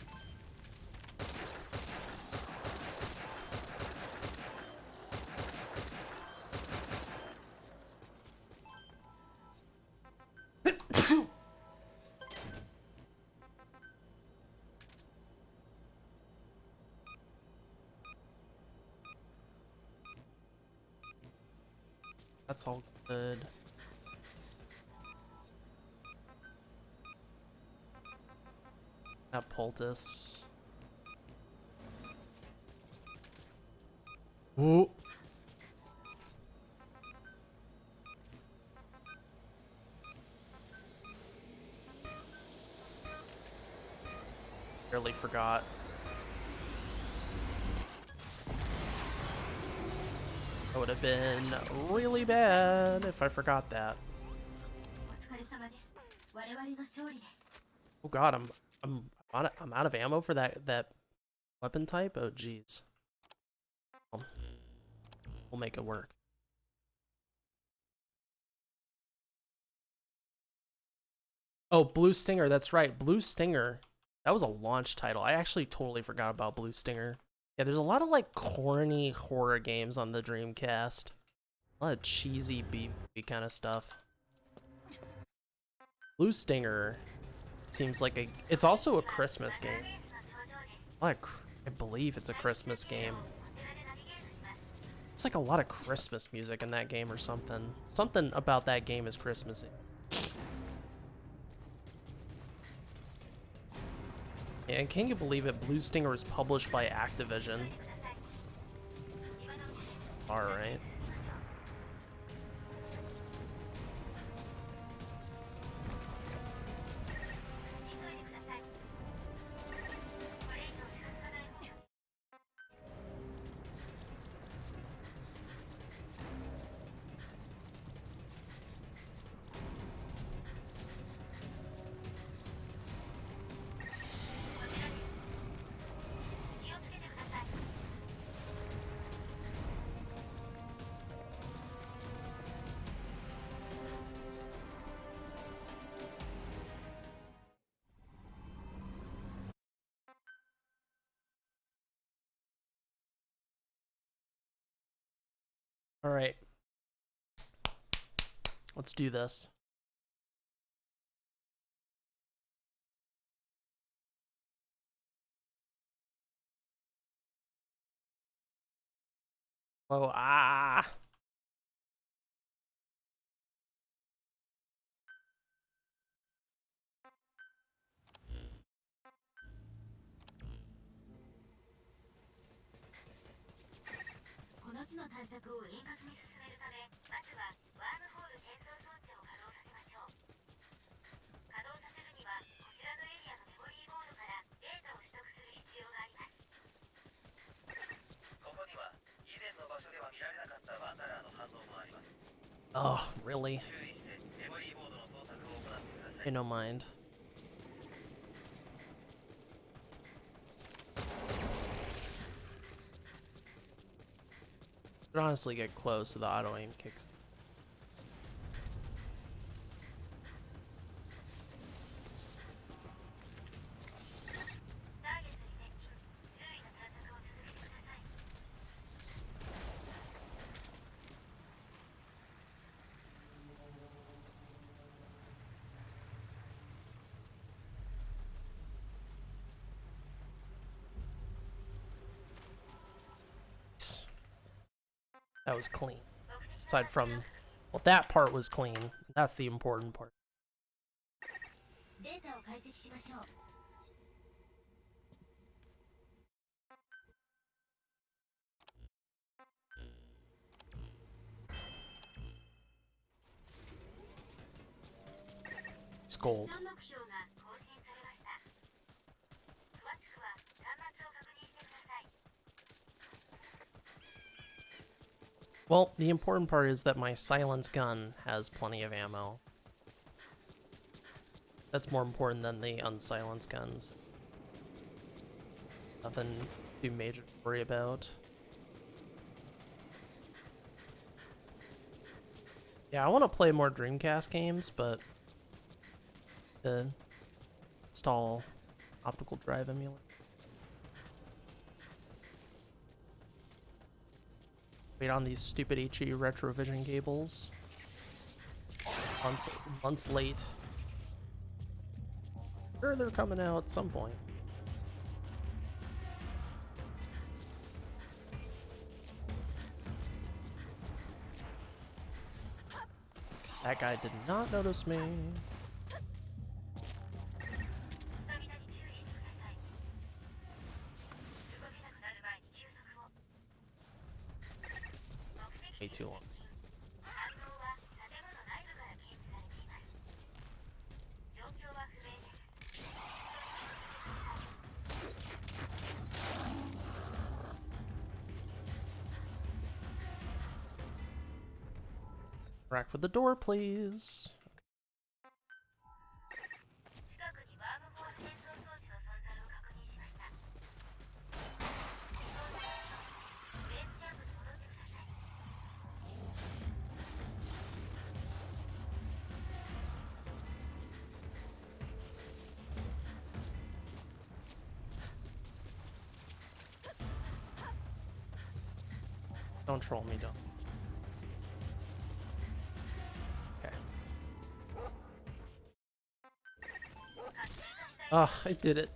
That's all good. That poultice. Ooh. Barely forgot. That would have been really bad if I forgot that. Oh god, I'm out of ammo for that weapon type. Oh jeez. We'll make it work. Oh, Blue Stinger, that's right. Blue Stinger. That was a launch title. I actually totally forgot about Blue Stinger. Yeah, there's a lot of like corny horror games on the Dreamcast. A lot of cheesy B kind of stuff. Blue Stinger seems like it's also a Christmas game. I believe it's a Christmas game. It's like a lot of Christmas music in that game or something. Something about that game is Christmassy. And can you believe it? Blue Stinger is published by Activision. Alright. All right. Let's do this. Oh, ah. Oh, really? I don't mind. Should honestly get close so the auto aim kicks. That was clean. Aside from, well, that part was clean. That's the important part. データを解析しましょう。It's gold. ミッション目標が更新されました。詳しくは端末を確認してください。Well, the important part is that my silence gun has plenty of ammo. That's more important than the unsilenced guns. Nothing too major to worry about. Yeah, I want to play more Dreamcast games, but to install optical drive emulator. Wait on these stupid HE Retrovision cables. Months late. Sure, they're coming out at some point. That guy did not notice me. スタミナに注意してください。動けなくなる前に休息を。目 Way 的 too long. 反応は建物内部から検知されています。状況は不明です。 Interact with the door, please. 近くにワームホール転送装置の存在を確認しました。ベースキャンプに戻ってください。 Don't troll me, don't. Okay. Ugh, I did it.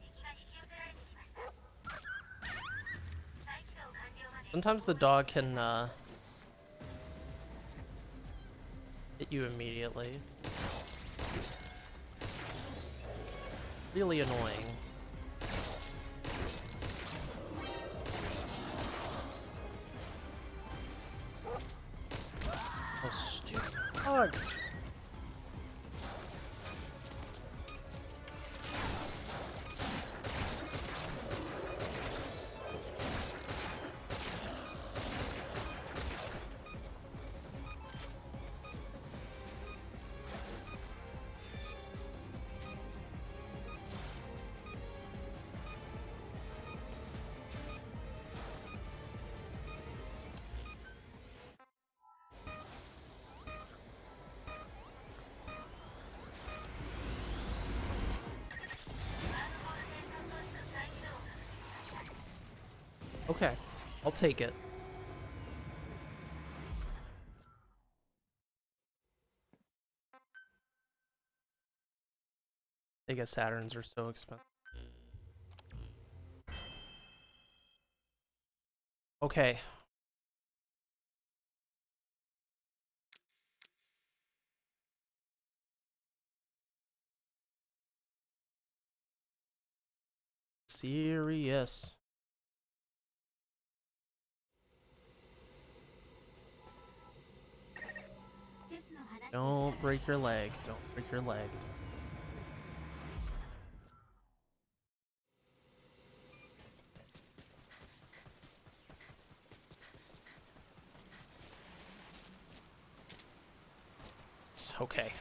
Sometimes the dog can hit you immediately. Really annoying. Oh, stupid dog. Okay, I'll take it. Sega Saturns are so expensive. Okay. Serious. Don't break your leg. Don't break your leg. It's okay.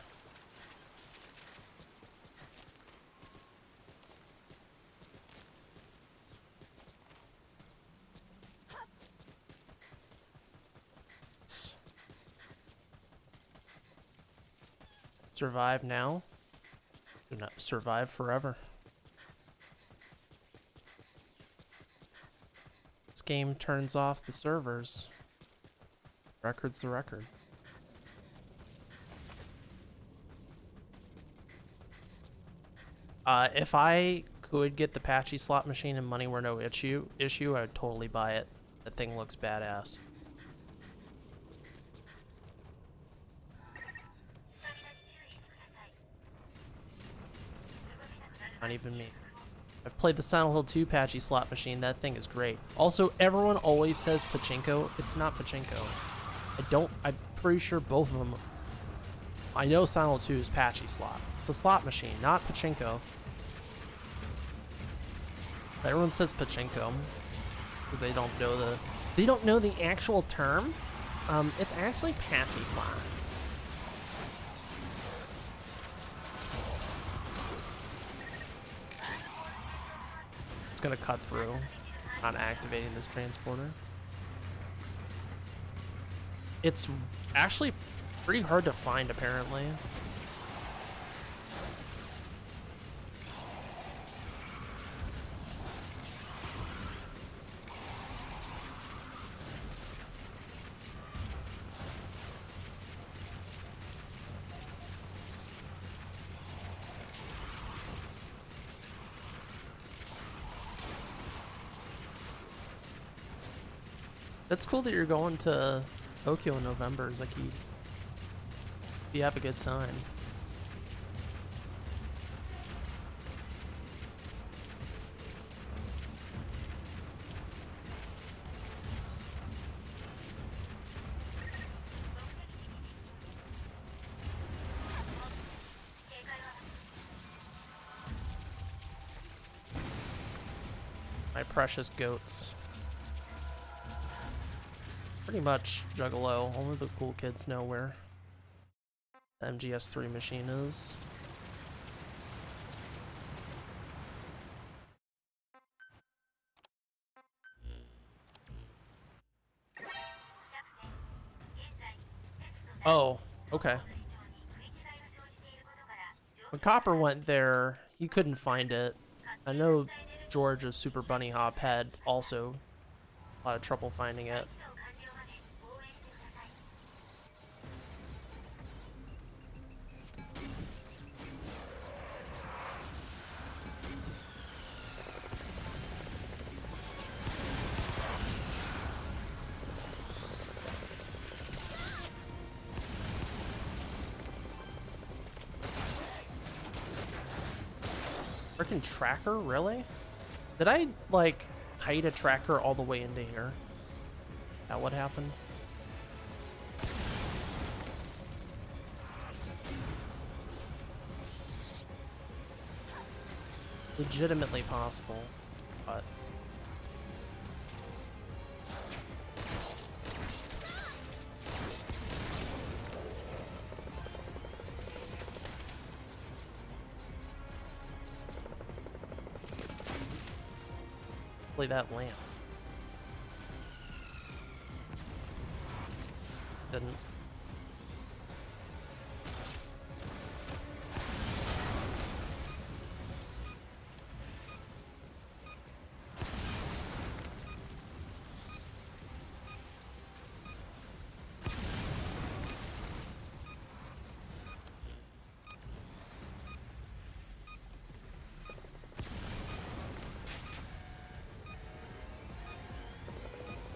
Survive now. Do not survive forever. This game turns off the servers. Record's the record. If I could get the patchy slot machine and money were no issue, I would totally buy it. That thing looks badass. Not even me. I've played the Silent Hill 2 patchy slot machine. That thing is great. Also, everyone always says pachinko. It's not pachinko. I'm pretty sure both of them. I know Silent Hill 2 is patchy slot. It's a slot machine, not pachinko. Everyone says pachinko because they don't know the actual term. It's actually patchy slot. It's gonna cut through, not activating this transporter. It's actually pretty hard to find, apparently. That's cool that you're going to Tokyo in November, Zaki. You have a good time. My precious goats. Pretty much Juggalo. Only the cool kids know where the MGS3 machine is. Oh, okay. When Copper went there, he couldn't find it. I know George, a Super Bunny Hop, had also a lot of trouble finding it. Freaking tracker, really? Did I, like, kite a tracker all the way into here? Is that what happened? Legitimately possible, but... that lamp didn't.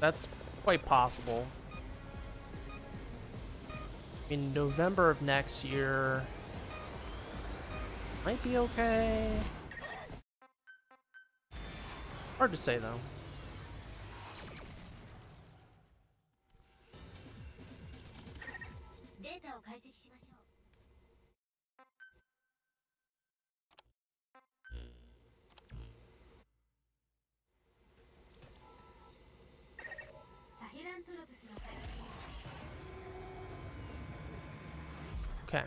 That's quite possible. In November of next year, might be okay. Hard to say though. Okay.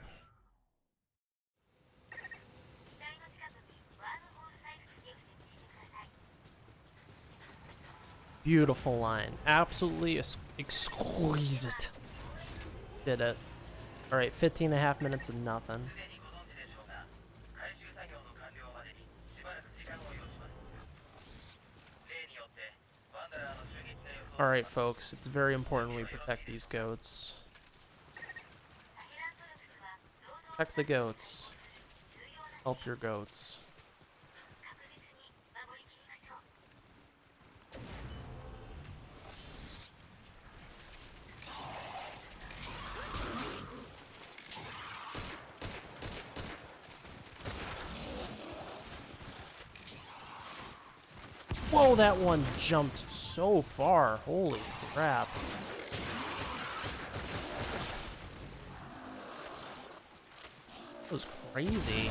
Beautiful line. Absolutely exquisite. Did it. All right, 15 and a half minutes of nothing. All right, folks, it's very important we protect these goats. Protect the goats. Help your goats. Whoa, that one jumped so far. Holy crap. That was crazy.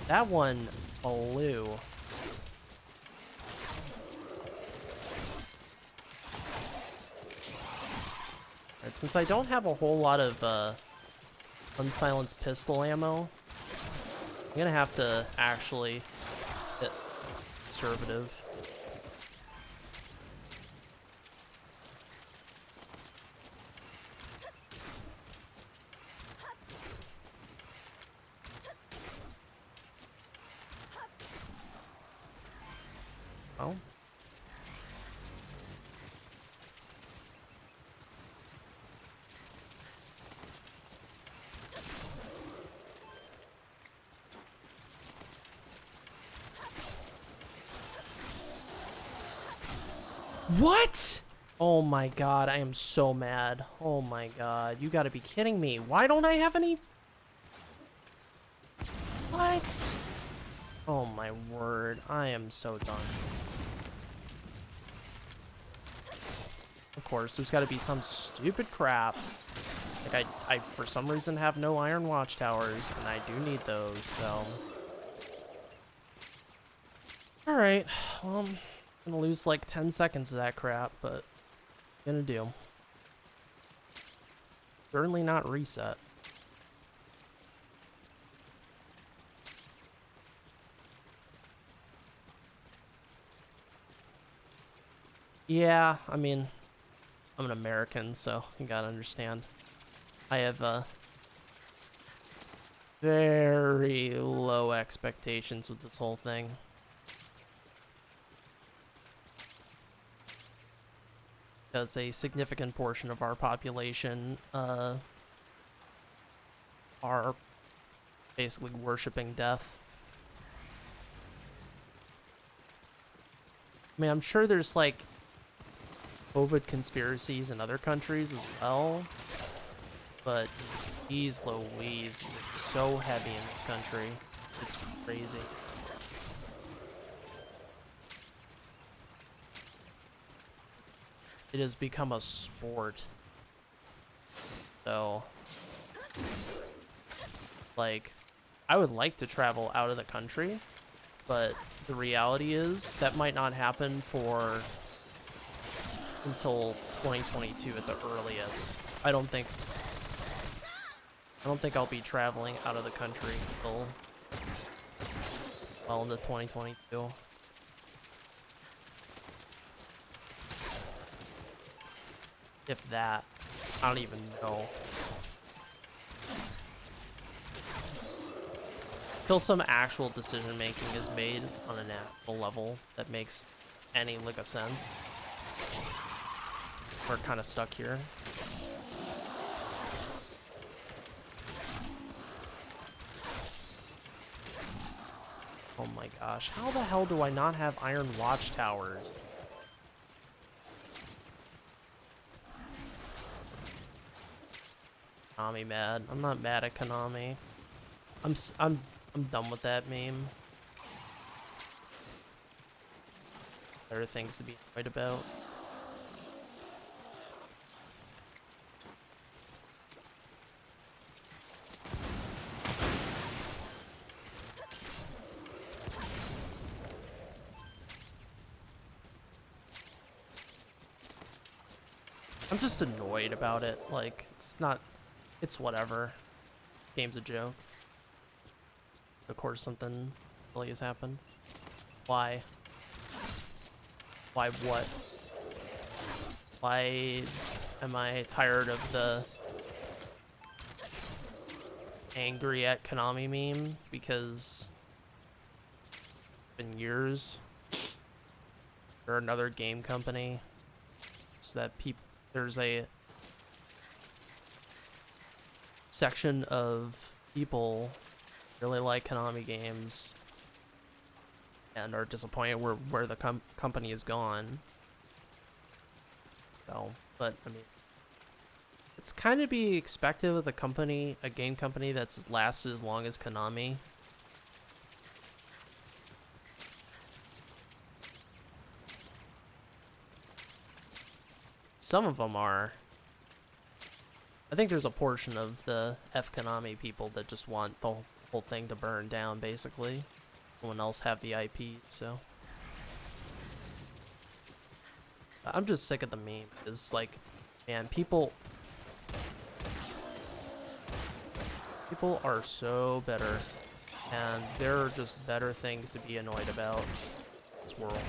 That one flew. Right, since I don't have a whole lot of unsilenced pistol ammo, I'm gonna have to actually hit conservative. Oh. What? Oh my god, I am so mad. Oh my god, you gotta be kidding me. Why don't I have any? What? Oh my word, I am so done. Of course, there's gotta be some stupid crap. Like, I for some reason have no iron watchtowers, and I do need those, so. Alright, well, I'm gonna lose like 10 seconds of that crap, but gonna do. Certainly not reset. Yeah, I mean, I'm an American, so you gotta understand. I have very low expectations with this whole thing. Because a significant portion of our population are basically worshiping death. I mean, I'm sure there's like COVID conspiracies in other countries as well, but geez Louise, it's so heavy in this country. It's crazy. It has become a sport. So, like, I would like to travel out of the country, but the reality is that might not happen for until 2022 at the earliest. I don't think I'll be traveling out of the country until well into 2022. If that, I don't even know. Until some actual decision making is made on a national level that makes any lick of sense. We're kind of stuck here. Oh my gosh, how the hell do I not have iron watchtowers? Konami mad. I'm not mad at Konami. I'm done with that meme. There are things to be annoyed about. I'm just annoyed about it. Like, it's whatever. Game's a joke. Of course, something silly has happened. Why? Why what? Why am I tired of the angry at Konami meme because it's been years. Or another game company. So that there's a section of people really like Konami games and are disappointed where the company is gone. So, but I mean, it's kind of be expected with a game company that's lasted as long as Konami. Some of them are. I think there's a portion of the Konami people that just want the whole thing to burn down, basically. No one else have the IP, so. I'm just sick of the meme. It's like, man, people are so better, and there are just better things to be annoyed about in this world.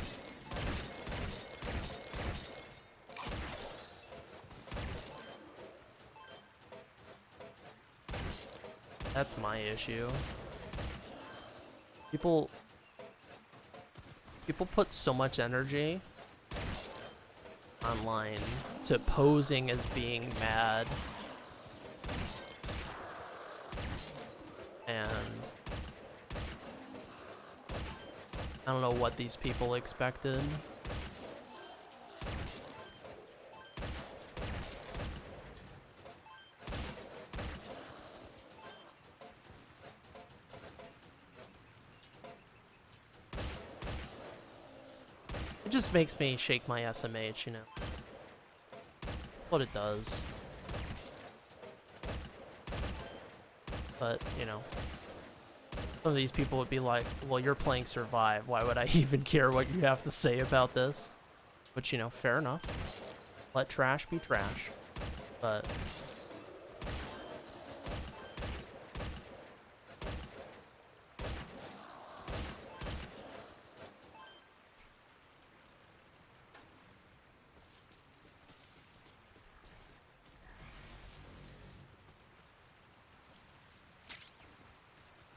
That's my issue. People put so much energy online to posing as being mad. And I don't know what these people expected. It just makes me shake my SMH, you know. What it does. But, you know, some of these people would be like, well, you're playing Survive. Why would I even care what you have to say about this? Which, you know, fair enough. Let trash be trash. But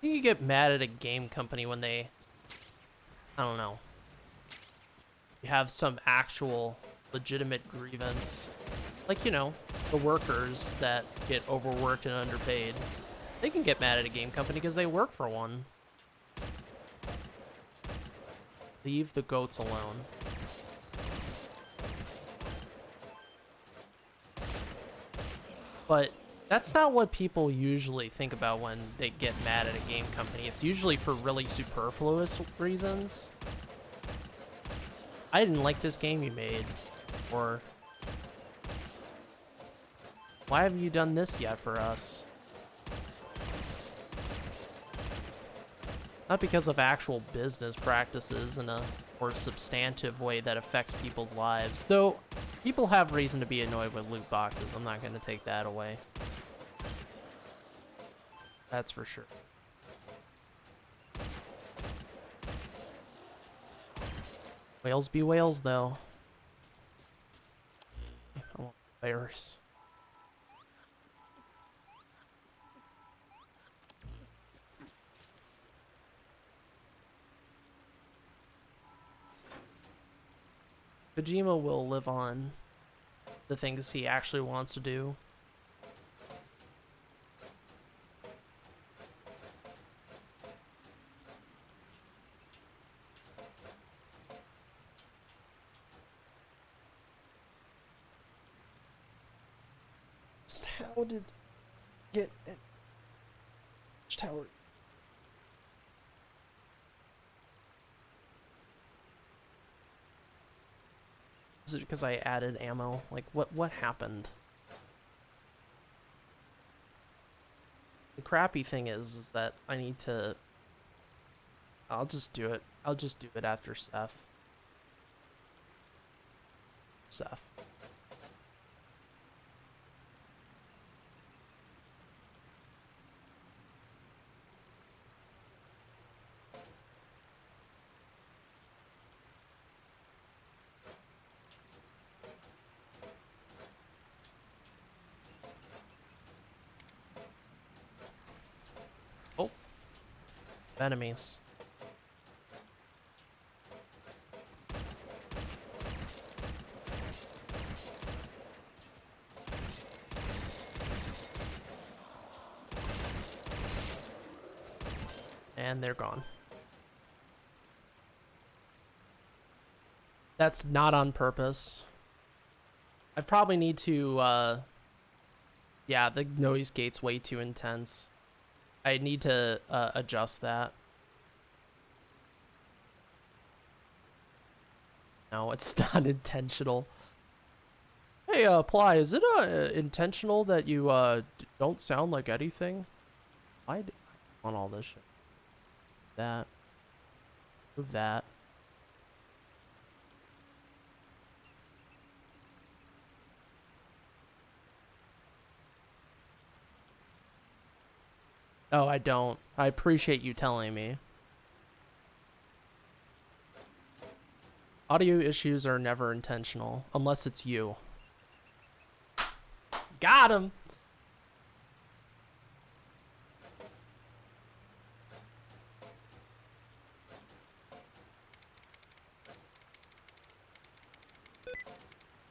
you get mad at a game company when they, I don't know, you have some actual legitimate grievance. Like, you know, the workers that get overworked and underpaid. They can get mad at a game company because they work for one. Leave the goats alone. But that's not what people usually think about when they get mad at a game company. It's usually for really superfluous reasons. I didn't like this game you made. Or, why haven't you done this yet for us? Not because of actual business practices in a more substantive way that affects people's lives. Though, people have reason to be annoyed with loot boxes. I'm not going to take that away. That's for sure. Whales be whales, though. I want bears. Kojima will live on the things he actually wants to do. How did get it? Tower. Is it because I added ammo? Like, what happened? The crappy thing is that I need to... I'll just do it. I'll just do it after Seth. Enemies. And they're gone. That's not on purpose. I probably need to, yeah, the noise gate's way too intense. I need to adjust that. No, it's not intentional. Hey, Ply, is it intentional that you don't sound like anything? I want all this shit. That. Move that. Oh, I don't. I appreciate you telling me. Audio issues are never intentional, unless it's you. Got him!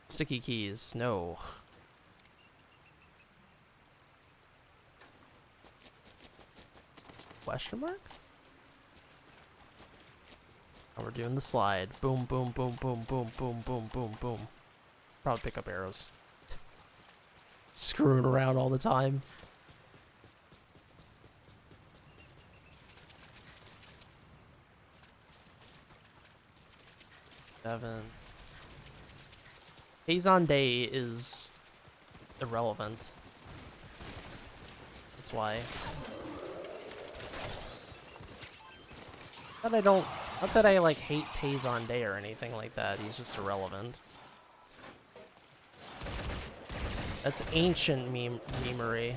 Sticky keys, no. Question mark? Oh, we're doing the slide. Boom, boom, boom, boom, boom, boom, boom, boom, boom. Probably pick up arrows. Screwing around all the time. Seven. Hazon Day is irrelevant. That's why. But I don't. Not that I like hate Hazon Day or anything like that. He's just irrelevant. That's ancient memery.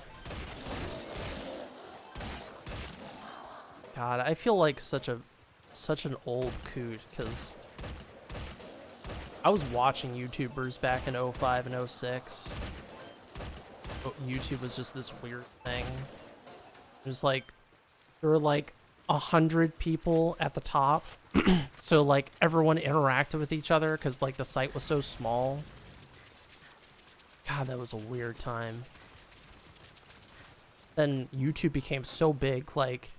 God, I feel like such an old coot because I was watching YouTubers back in 05 and 06. YouTube was just this weird thing. It was like there were like 100 people at the top, so like everyone interacted with each other because like the site was so small. God, that was a weird time. Then YouTube became so big, like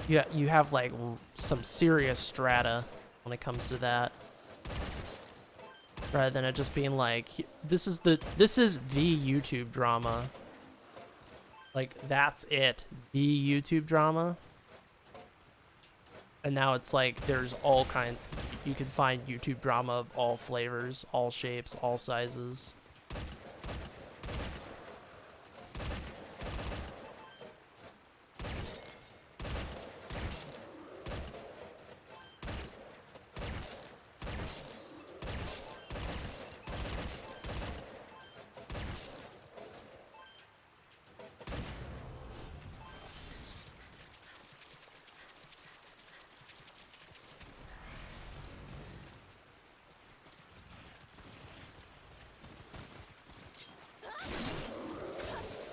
yeah, you have like some serious strata when it comes to that, rather than it just being like this is the YouTube drama. Like that's it, the YouTube drama. And now it's like there's all kind. You can find YouTube drama of all flavors, all shapes, all sizes.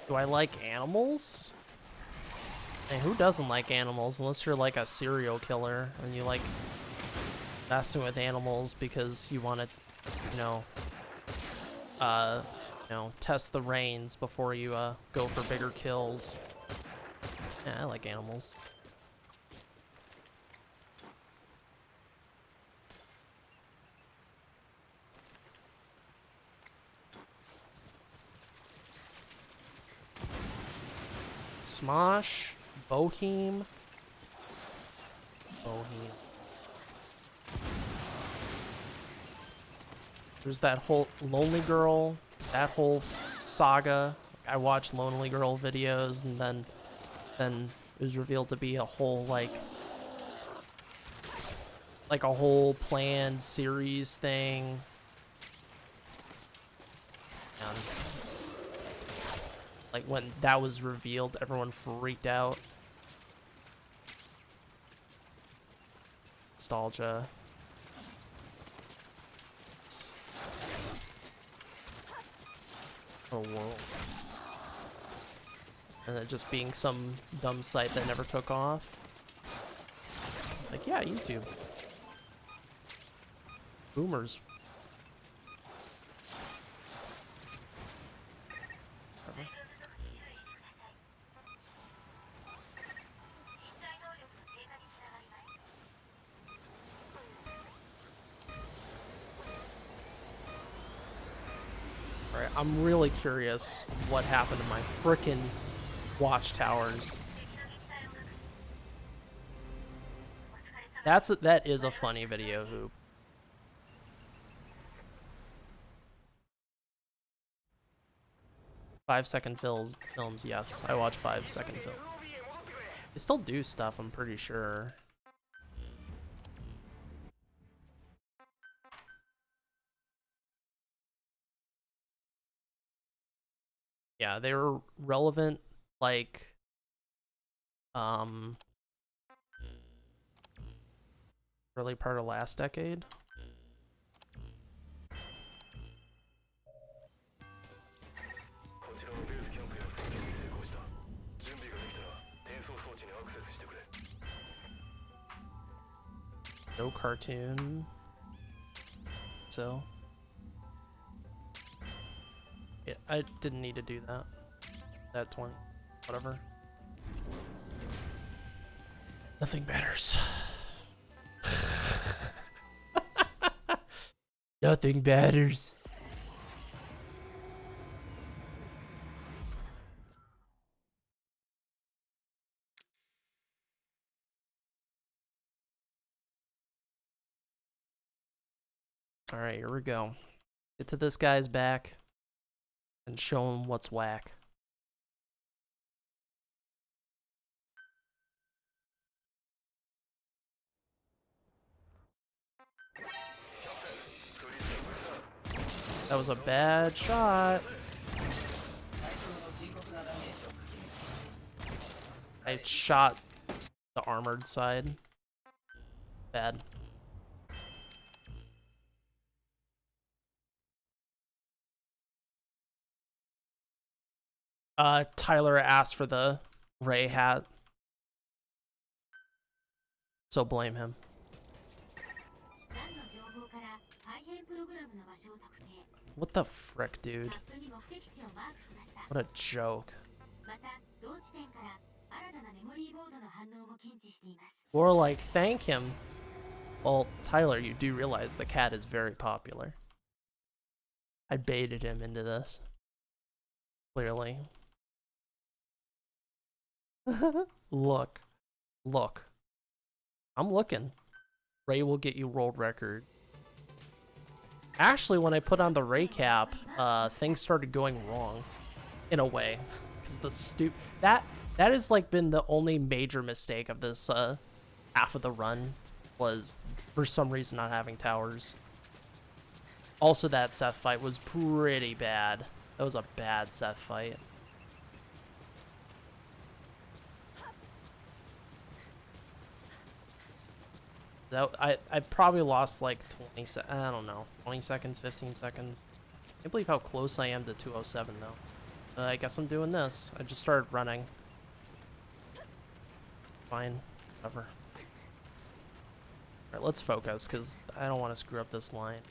Do I like animals? And who doesn't like animals unless you're like a serial killer and you like messing with animals because you want to, you know, test the reins before you go for bigger kills. Yeah, I like animals. Smosh, Bohem. There's that whole Lonely Girl, that whole saga. I watched Lonely Girl videos, and then it was revealed to be a whole like a whole planned series thing. And like when that was revealed, everyone freaked out. Nostalgia. A world. and it just being some dumb site that never took off. Like, yeah, YouTube. Boomers. Whatever. Alright, I'm really curious what happened to my frickin' watchtowers. That is a funny video, Hoop. Five-second films, yes. I watch 5-second films. They still do stuff, I'm pretty sure. Yeah, they were relevant, like, early part of last decade. No cartoon. So. Yeah, I didn't need to do that. That 20. Whatever. Nothing matters. Nothing matters. Alright, here we go. Get to this guy's back and show him what's whack. That was a bad shot. I shot the armored side. Bad. Tyler asked for the Ray hat, so blame him. What the frick, dude? What a joke. Or like, thank him. Well, Tyler, you do realize the cat is very popular. I baited him into this. Clearly. Look. Look. I'm looking. Ray will get you world record. Actually, when I put on the Ray cap, things started going wrong. In a way. Because the that has like been the only major mistake of this half of the run, was for some reason not having towers. Also, that Seth fight was pretty bad. That was a bad Seth fight. I probably lost like 20 I don't know, 20 seconds, 15 seconds. I can't believe how close I am to 207 though. I guess I'm doing this. I just started running. Fine, whatever. Alright, let's focus, because I don't want to screw up this line.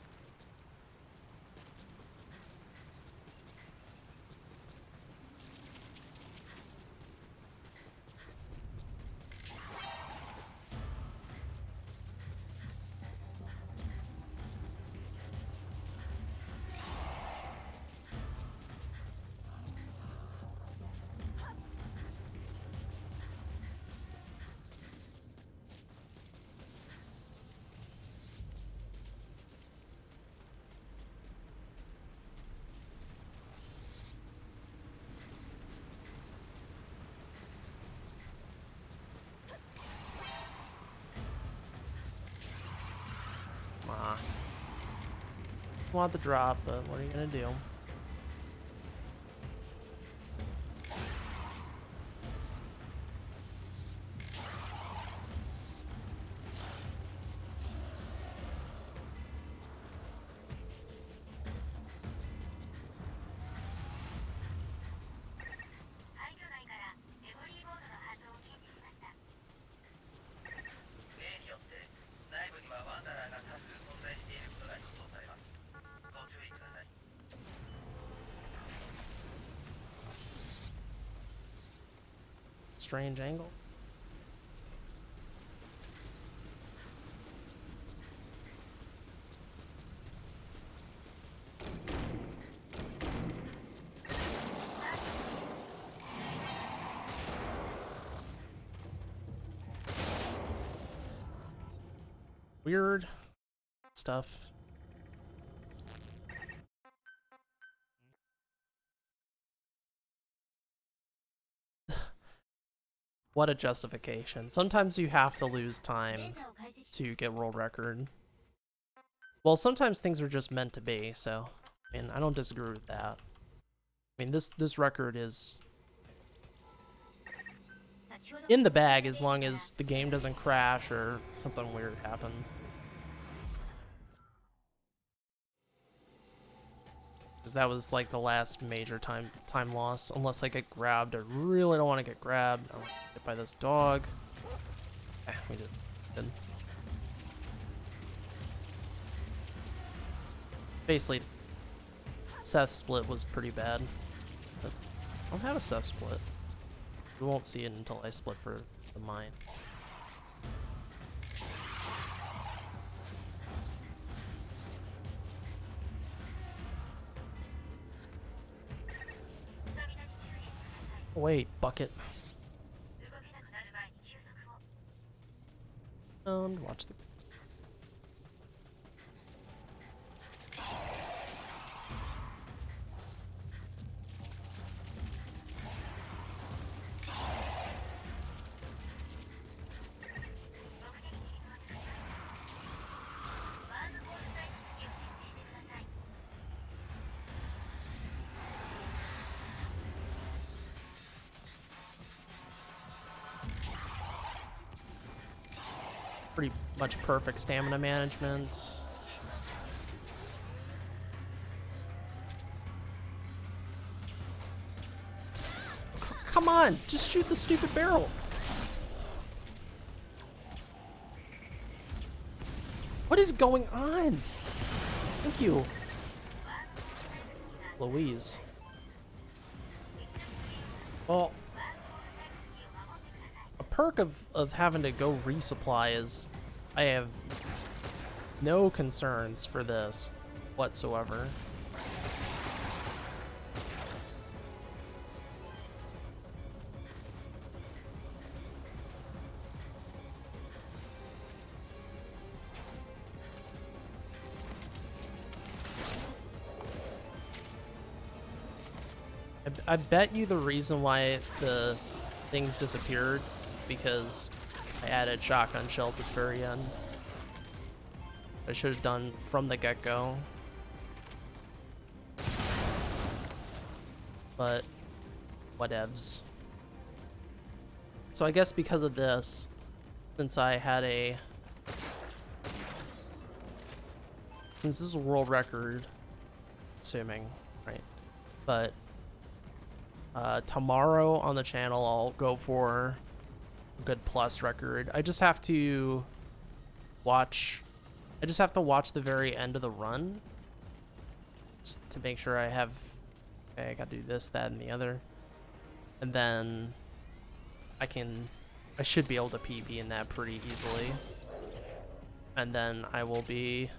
Want the drop, but what are you gonna do? strange angle. Weird stuff. What a justification. Sometimes you have to lose time to get world record. Well, sometimes things are just meant to be, so I mean, I don't disagree with that. I mean, this record is in the bag as long as the game doesn't crash or something weird happens. Because that was like the last major time loss, unless I get grabbed. I really don't want to get grabbed. I'll get hit by this dog. We did. Basically, Seth's split was pretty bad. But I don't have a Seth split. We won't see it until I split for the mine. Wait, bucket. And watch the. Pretty much perfect stamina management. Come on, just shoot the stupid barrel. What is going on? Thank you, Louise. Well, a perk of having to go resupply is I have no concerns for this whatsoever. I bet you the reason why the things disappeared because I added shotgun shells at the very end. I should have done from the get-go. But whatevs. So I guess because of this, since I had a... Since this is a world record, assuming, right? But tomorrow on the channel, I'll go for a good plus record. I just have to watch the very end of the run just to make sure I have, okay, I gotta do this, that, and the other. And then I should be able to PB in that pretty easily. And then I'll be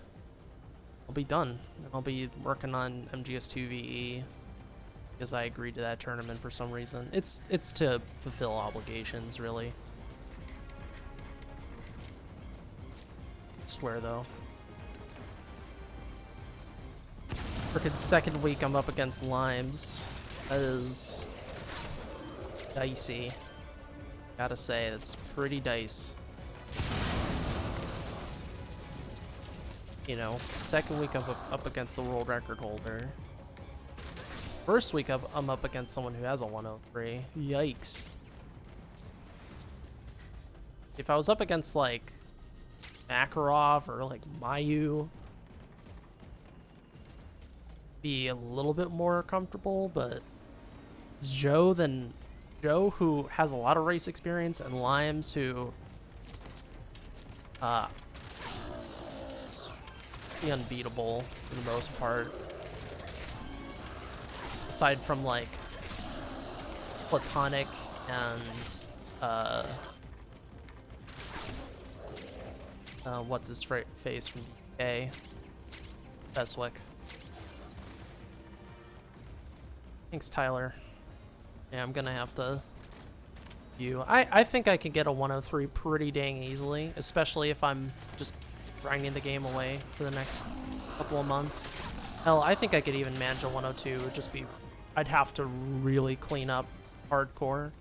done. I'll be working on MGS2 VE. Because I agreed to that tournament for some reason. It's to fulfill obligations, really. I swear, though. Frickin' second week I'm up against Limes. That is dicey. Gotta say, that's pretty dice. You know, second week I'm up against the world record holder. First week I'm up against someone who has a 103. Yikes. If I was up against like Makarov or like Mayu, be a little bit more comfortable, but Joe who has a lot of race experience, and Limes who is unbeatable for the most part. Aside from like Platonic and what's his face from UK? Beswick. Thanks, Tyler. Yeah, I'm gonna have to view. I think I can get a 103 pretty dang easily, especially if I'm just grinding the game away for the next couple of months. Hell, I think I could even manage a 102. It would just be, I'd have to really clean up hardcore.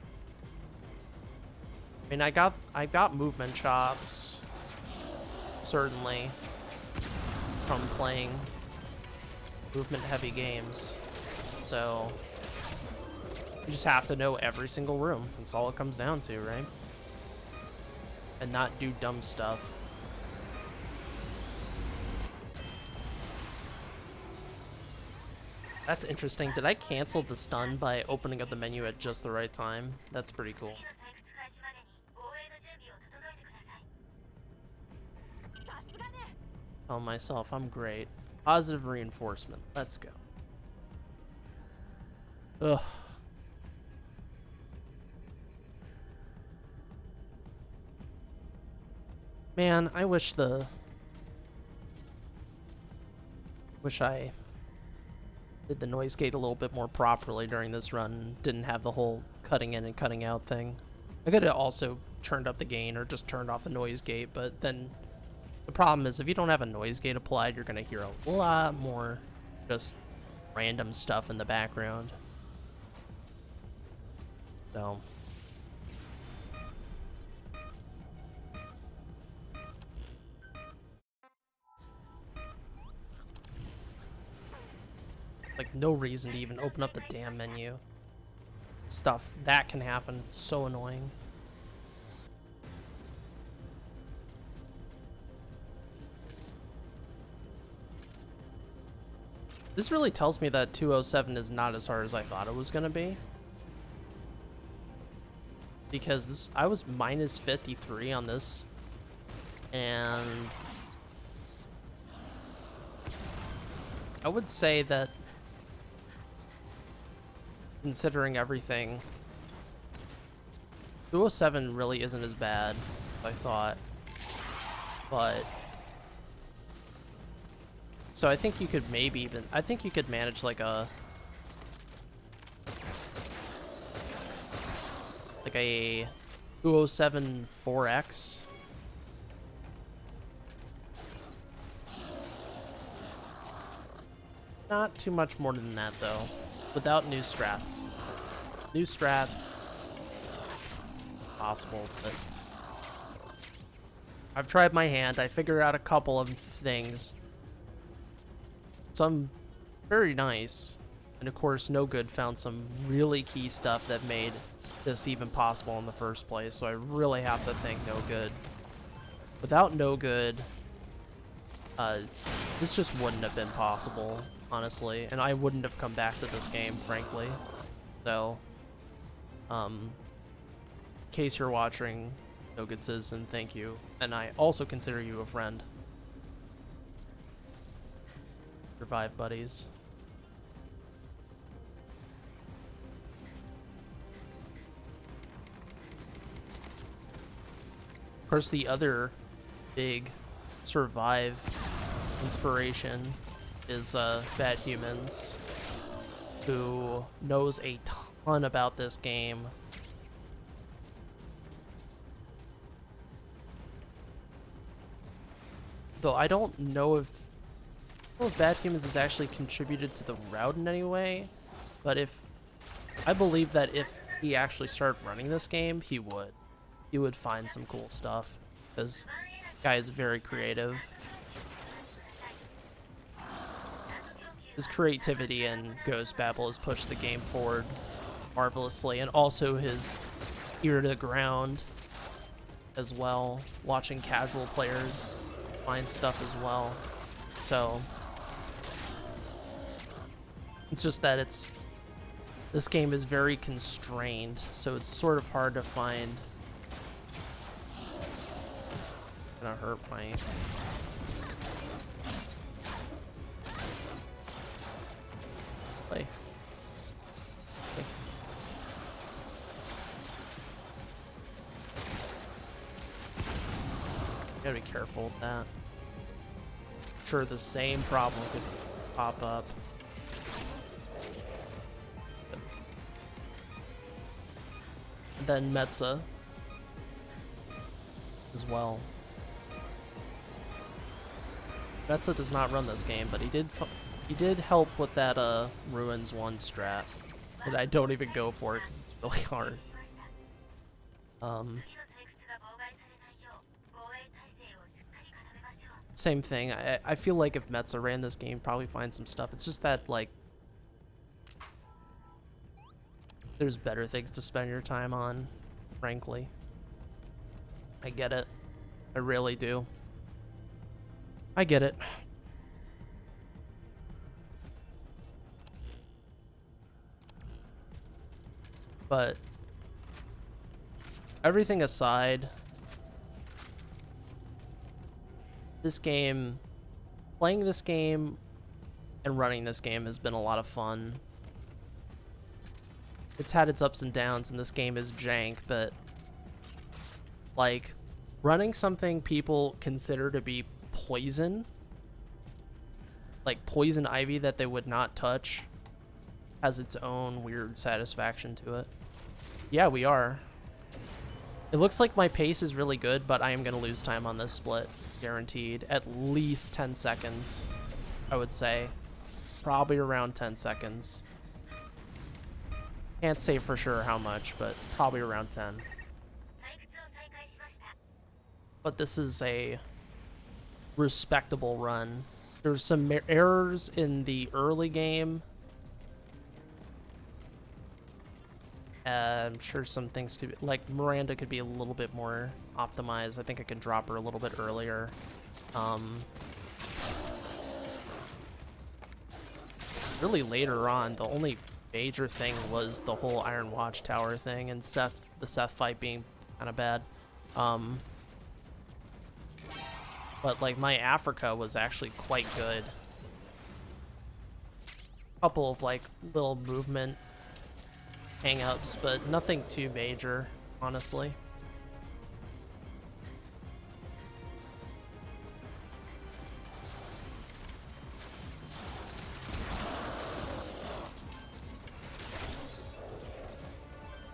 I mean, I got movement chops, certainly, from playing movement heavy games. So you just have to know every single room. That's all it comes down to, right? And not do dumb stuff. That's interesting. Did I cancel the stun by opening up the menu at just the right time? That's pretty cool. 次の退屈開始までに防衛の準備を整えてください。 Tell myself I'm great. Positive reinforcement. Let's go. Ugh. Man, I wish I did the noise gate a little bit more properly during this run. Didn't have the whole cutting in and cutting out thing. I could have also turned up the gain or just turned off the noise gate, but then the problem is if you don't have a noise gate applied, you're gonna hear a lot more just random stuff in the background. So like no reason to even open up the damn menu. Stuff that can happen. It's so annoying. This really tells me that 207 is not as hard as I thought it was gonna be. Because this, I was minus 53 on this, and I would say that considering everything, 207 really isn't as bad as I thought, but so I think you could maybe even, I think you could manage like a 207 4X. Not too much more than that though, without new strats. New strats, possible, but I've tried my hand. I figured out a couple of things. Some very nice, and of course NoGood found some really key stuff that made this even possible in the first place, so I really have to thank NoGood. Without NoGood, this just wouldn't have been possible, honestly, and I wouldn't have come back to this game, frankly. So, in case you're watching, NoGoodCitizen, thank you, and I also consider you a friend. Revive buddies. Of course, the other big survive inspiration is Bad Humans, who knows a ton about this game. Though I don't know if Bad Humans has actually contributed to the route in any way, but I believe that if he actually started running this game, he would find some cool stuff, because guy is very creative. His creativity in Ghost Babel has pushed the game forward marvelously, and also his ear to the ground as well, watching casual players find stuff as well. So it's just that this game is very constrained, so it's sort of hard to find. Gonna hurt my play. Okay. Gotta be careful with that. Sure, the same problem could pop up. And then Metza as well. Metza does not run this game, but he did help with that Ruins 1 strat that I don't even go for because it's really hard. Same thing. I feel like if Metza ran this game, probably find some stuff. It's just that, like, there's better things to spend your time on, frankly. I get it. I really do. I get it. But everything aside, this game, playing this game and running this game has been a lot of fun. It's had its ups and downs, and this game is jank, but like running something people consider to be poison, like poison ivy that they would not touch, has its own weird satisfaction to it. Yeah, we are. It looks like my pace is really good, but I am going to lose time on this split. Guaranteed. At least 10 seconds, I would say. Probably around 10 seconds. Can't say for sure how much, but probably around 10. But this is a respectable run. There's some errors in the early game. I'm sure some things could be, like Miranda could be a little bit more optimized. I think I could drop her a little bit earlier. Really later on, the only major thing was the whole Iron Watchtower thing and the Seth fight being kind of bad. But like my Africa was actually quite good. Couple of like little movement hang-ups, but nothing too major, honestly.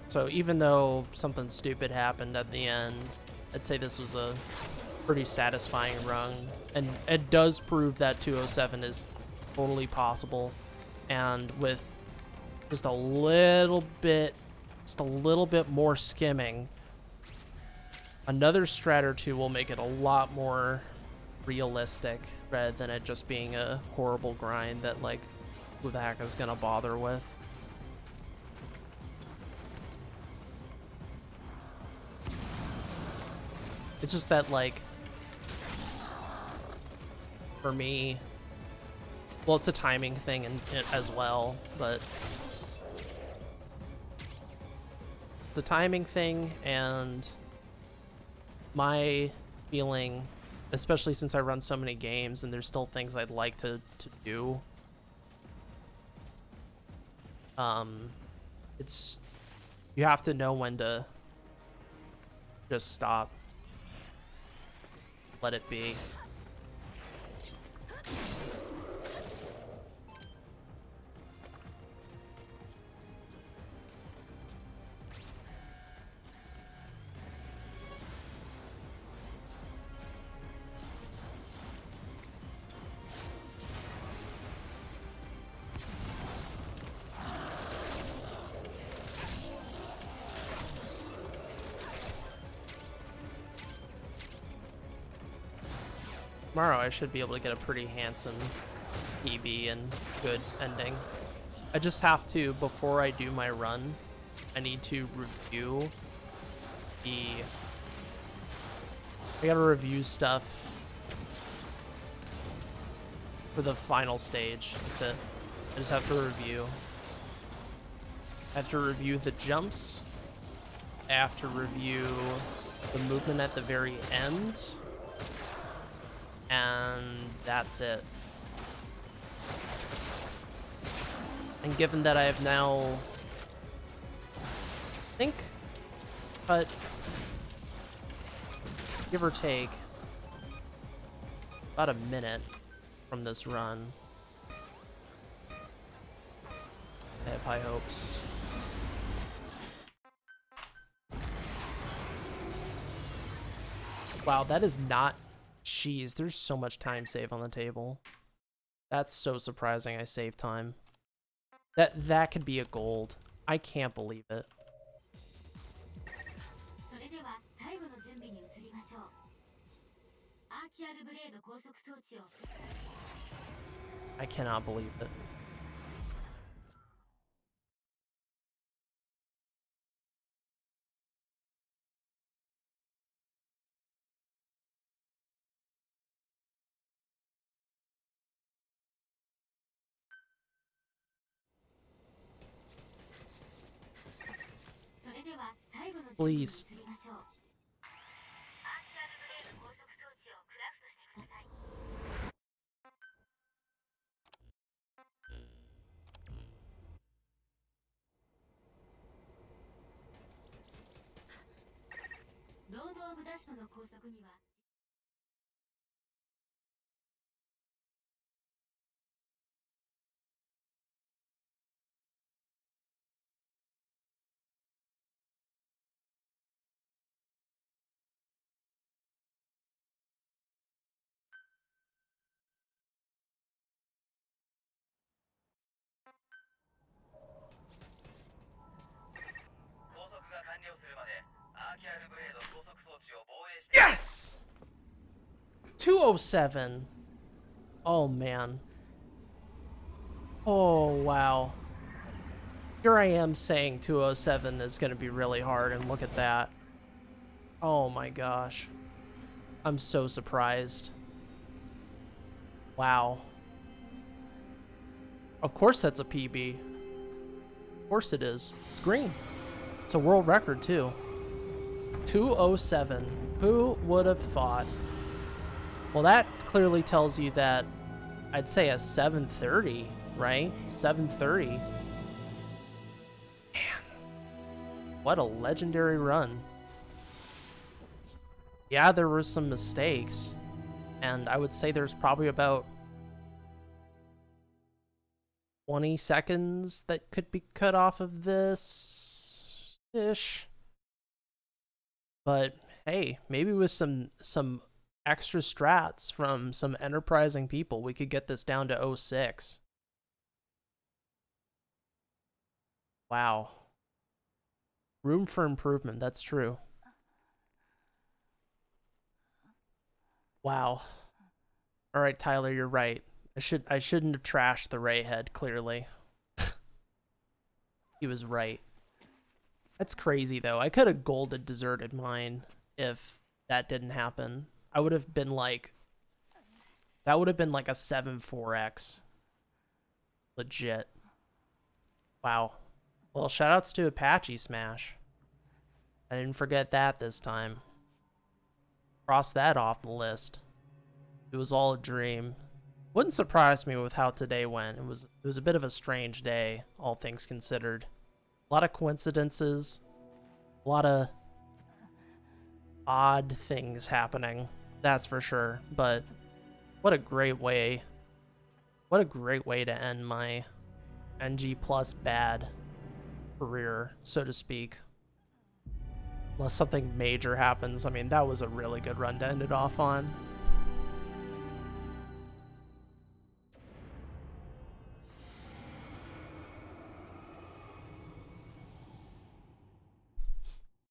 So even though something stupid happened at the end, I'd say this was a pretty satisfying run, and it does prove that 207 is totally possible, and with just a little bit more skimming, another strat or two will make it a lot more realistic rather than it just being a horrible grind that like who the heck is gonna bother with. It's just that, like, for me, well, it's a timing thing as well, but it's a timing thing, and my feeling, especially since I run so many games and there's still things I'd like to do, it's, you have to know when to just stop. Let it be. Tomorrow I should be able to get a pretty handsome PB and good ending. I just have to, before I do my run, I need to review I gotta review stuff for the final stage. That's it. I just have to review. I have to review the jumps. I have to review the movement at the very end. And that's it. And given that I have now, I think, but give or take, about a minute from this run. I have high hopes. Wow, that is not... Jeez, there's so much time save on the table. That's so surprising I saved time. That could be a gold. I can't believe it. I cannot believe it. Please. Yes! 207. Oh, man. Oh, wow. Here I am saying 207 is going to be really hard, and look at that. Oh, my gosh. I'm so surprised. Wow. Of course that's a PB. Of course it is. It's green. It's a world record, too. 207. Who would have thought? Well, that clearly tells you that I'd say a 730, right? 730. Man. What a legendary run. Yeah, there were some mistakes. And I would say there's probably about 20 seconds that could be cut off of this-ish. But hey, maybe with some extra strats from some enterprising people, we could get this down to 06. Wow. Room for improvement, that's true. Wow. All right, Tyler, you're right. I shouldn't have trashed the Ray head, clearly. He was right. That's crazy, though. I could have golded deserted mine if that didn't happen. I would have been like... That would have been like a 7-4x. Legit. Wow. Well, shoutouts to Apache Smash. I didn't forget that this time. Cross that off the list. It was all a dream. Wouldn't surprise me with how today went. It was a bit of a strange day, all things considered. A lot of coincidences. A lot of odd things happening. That's for sure. But what a great way. What a great way to end my NG plus bad career, so to speak. Unless something major happens. I mean, that was a really good run to end it off on.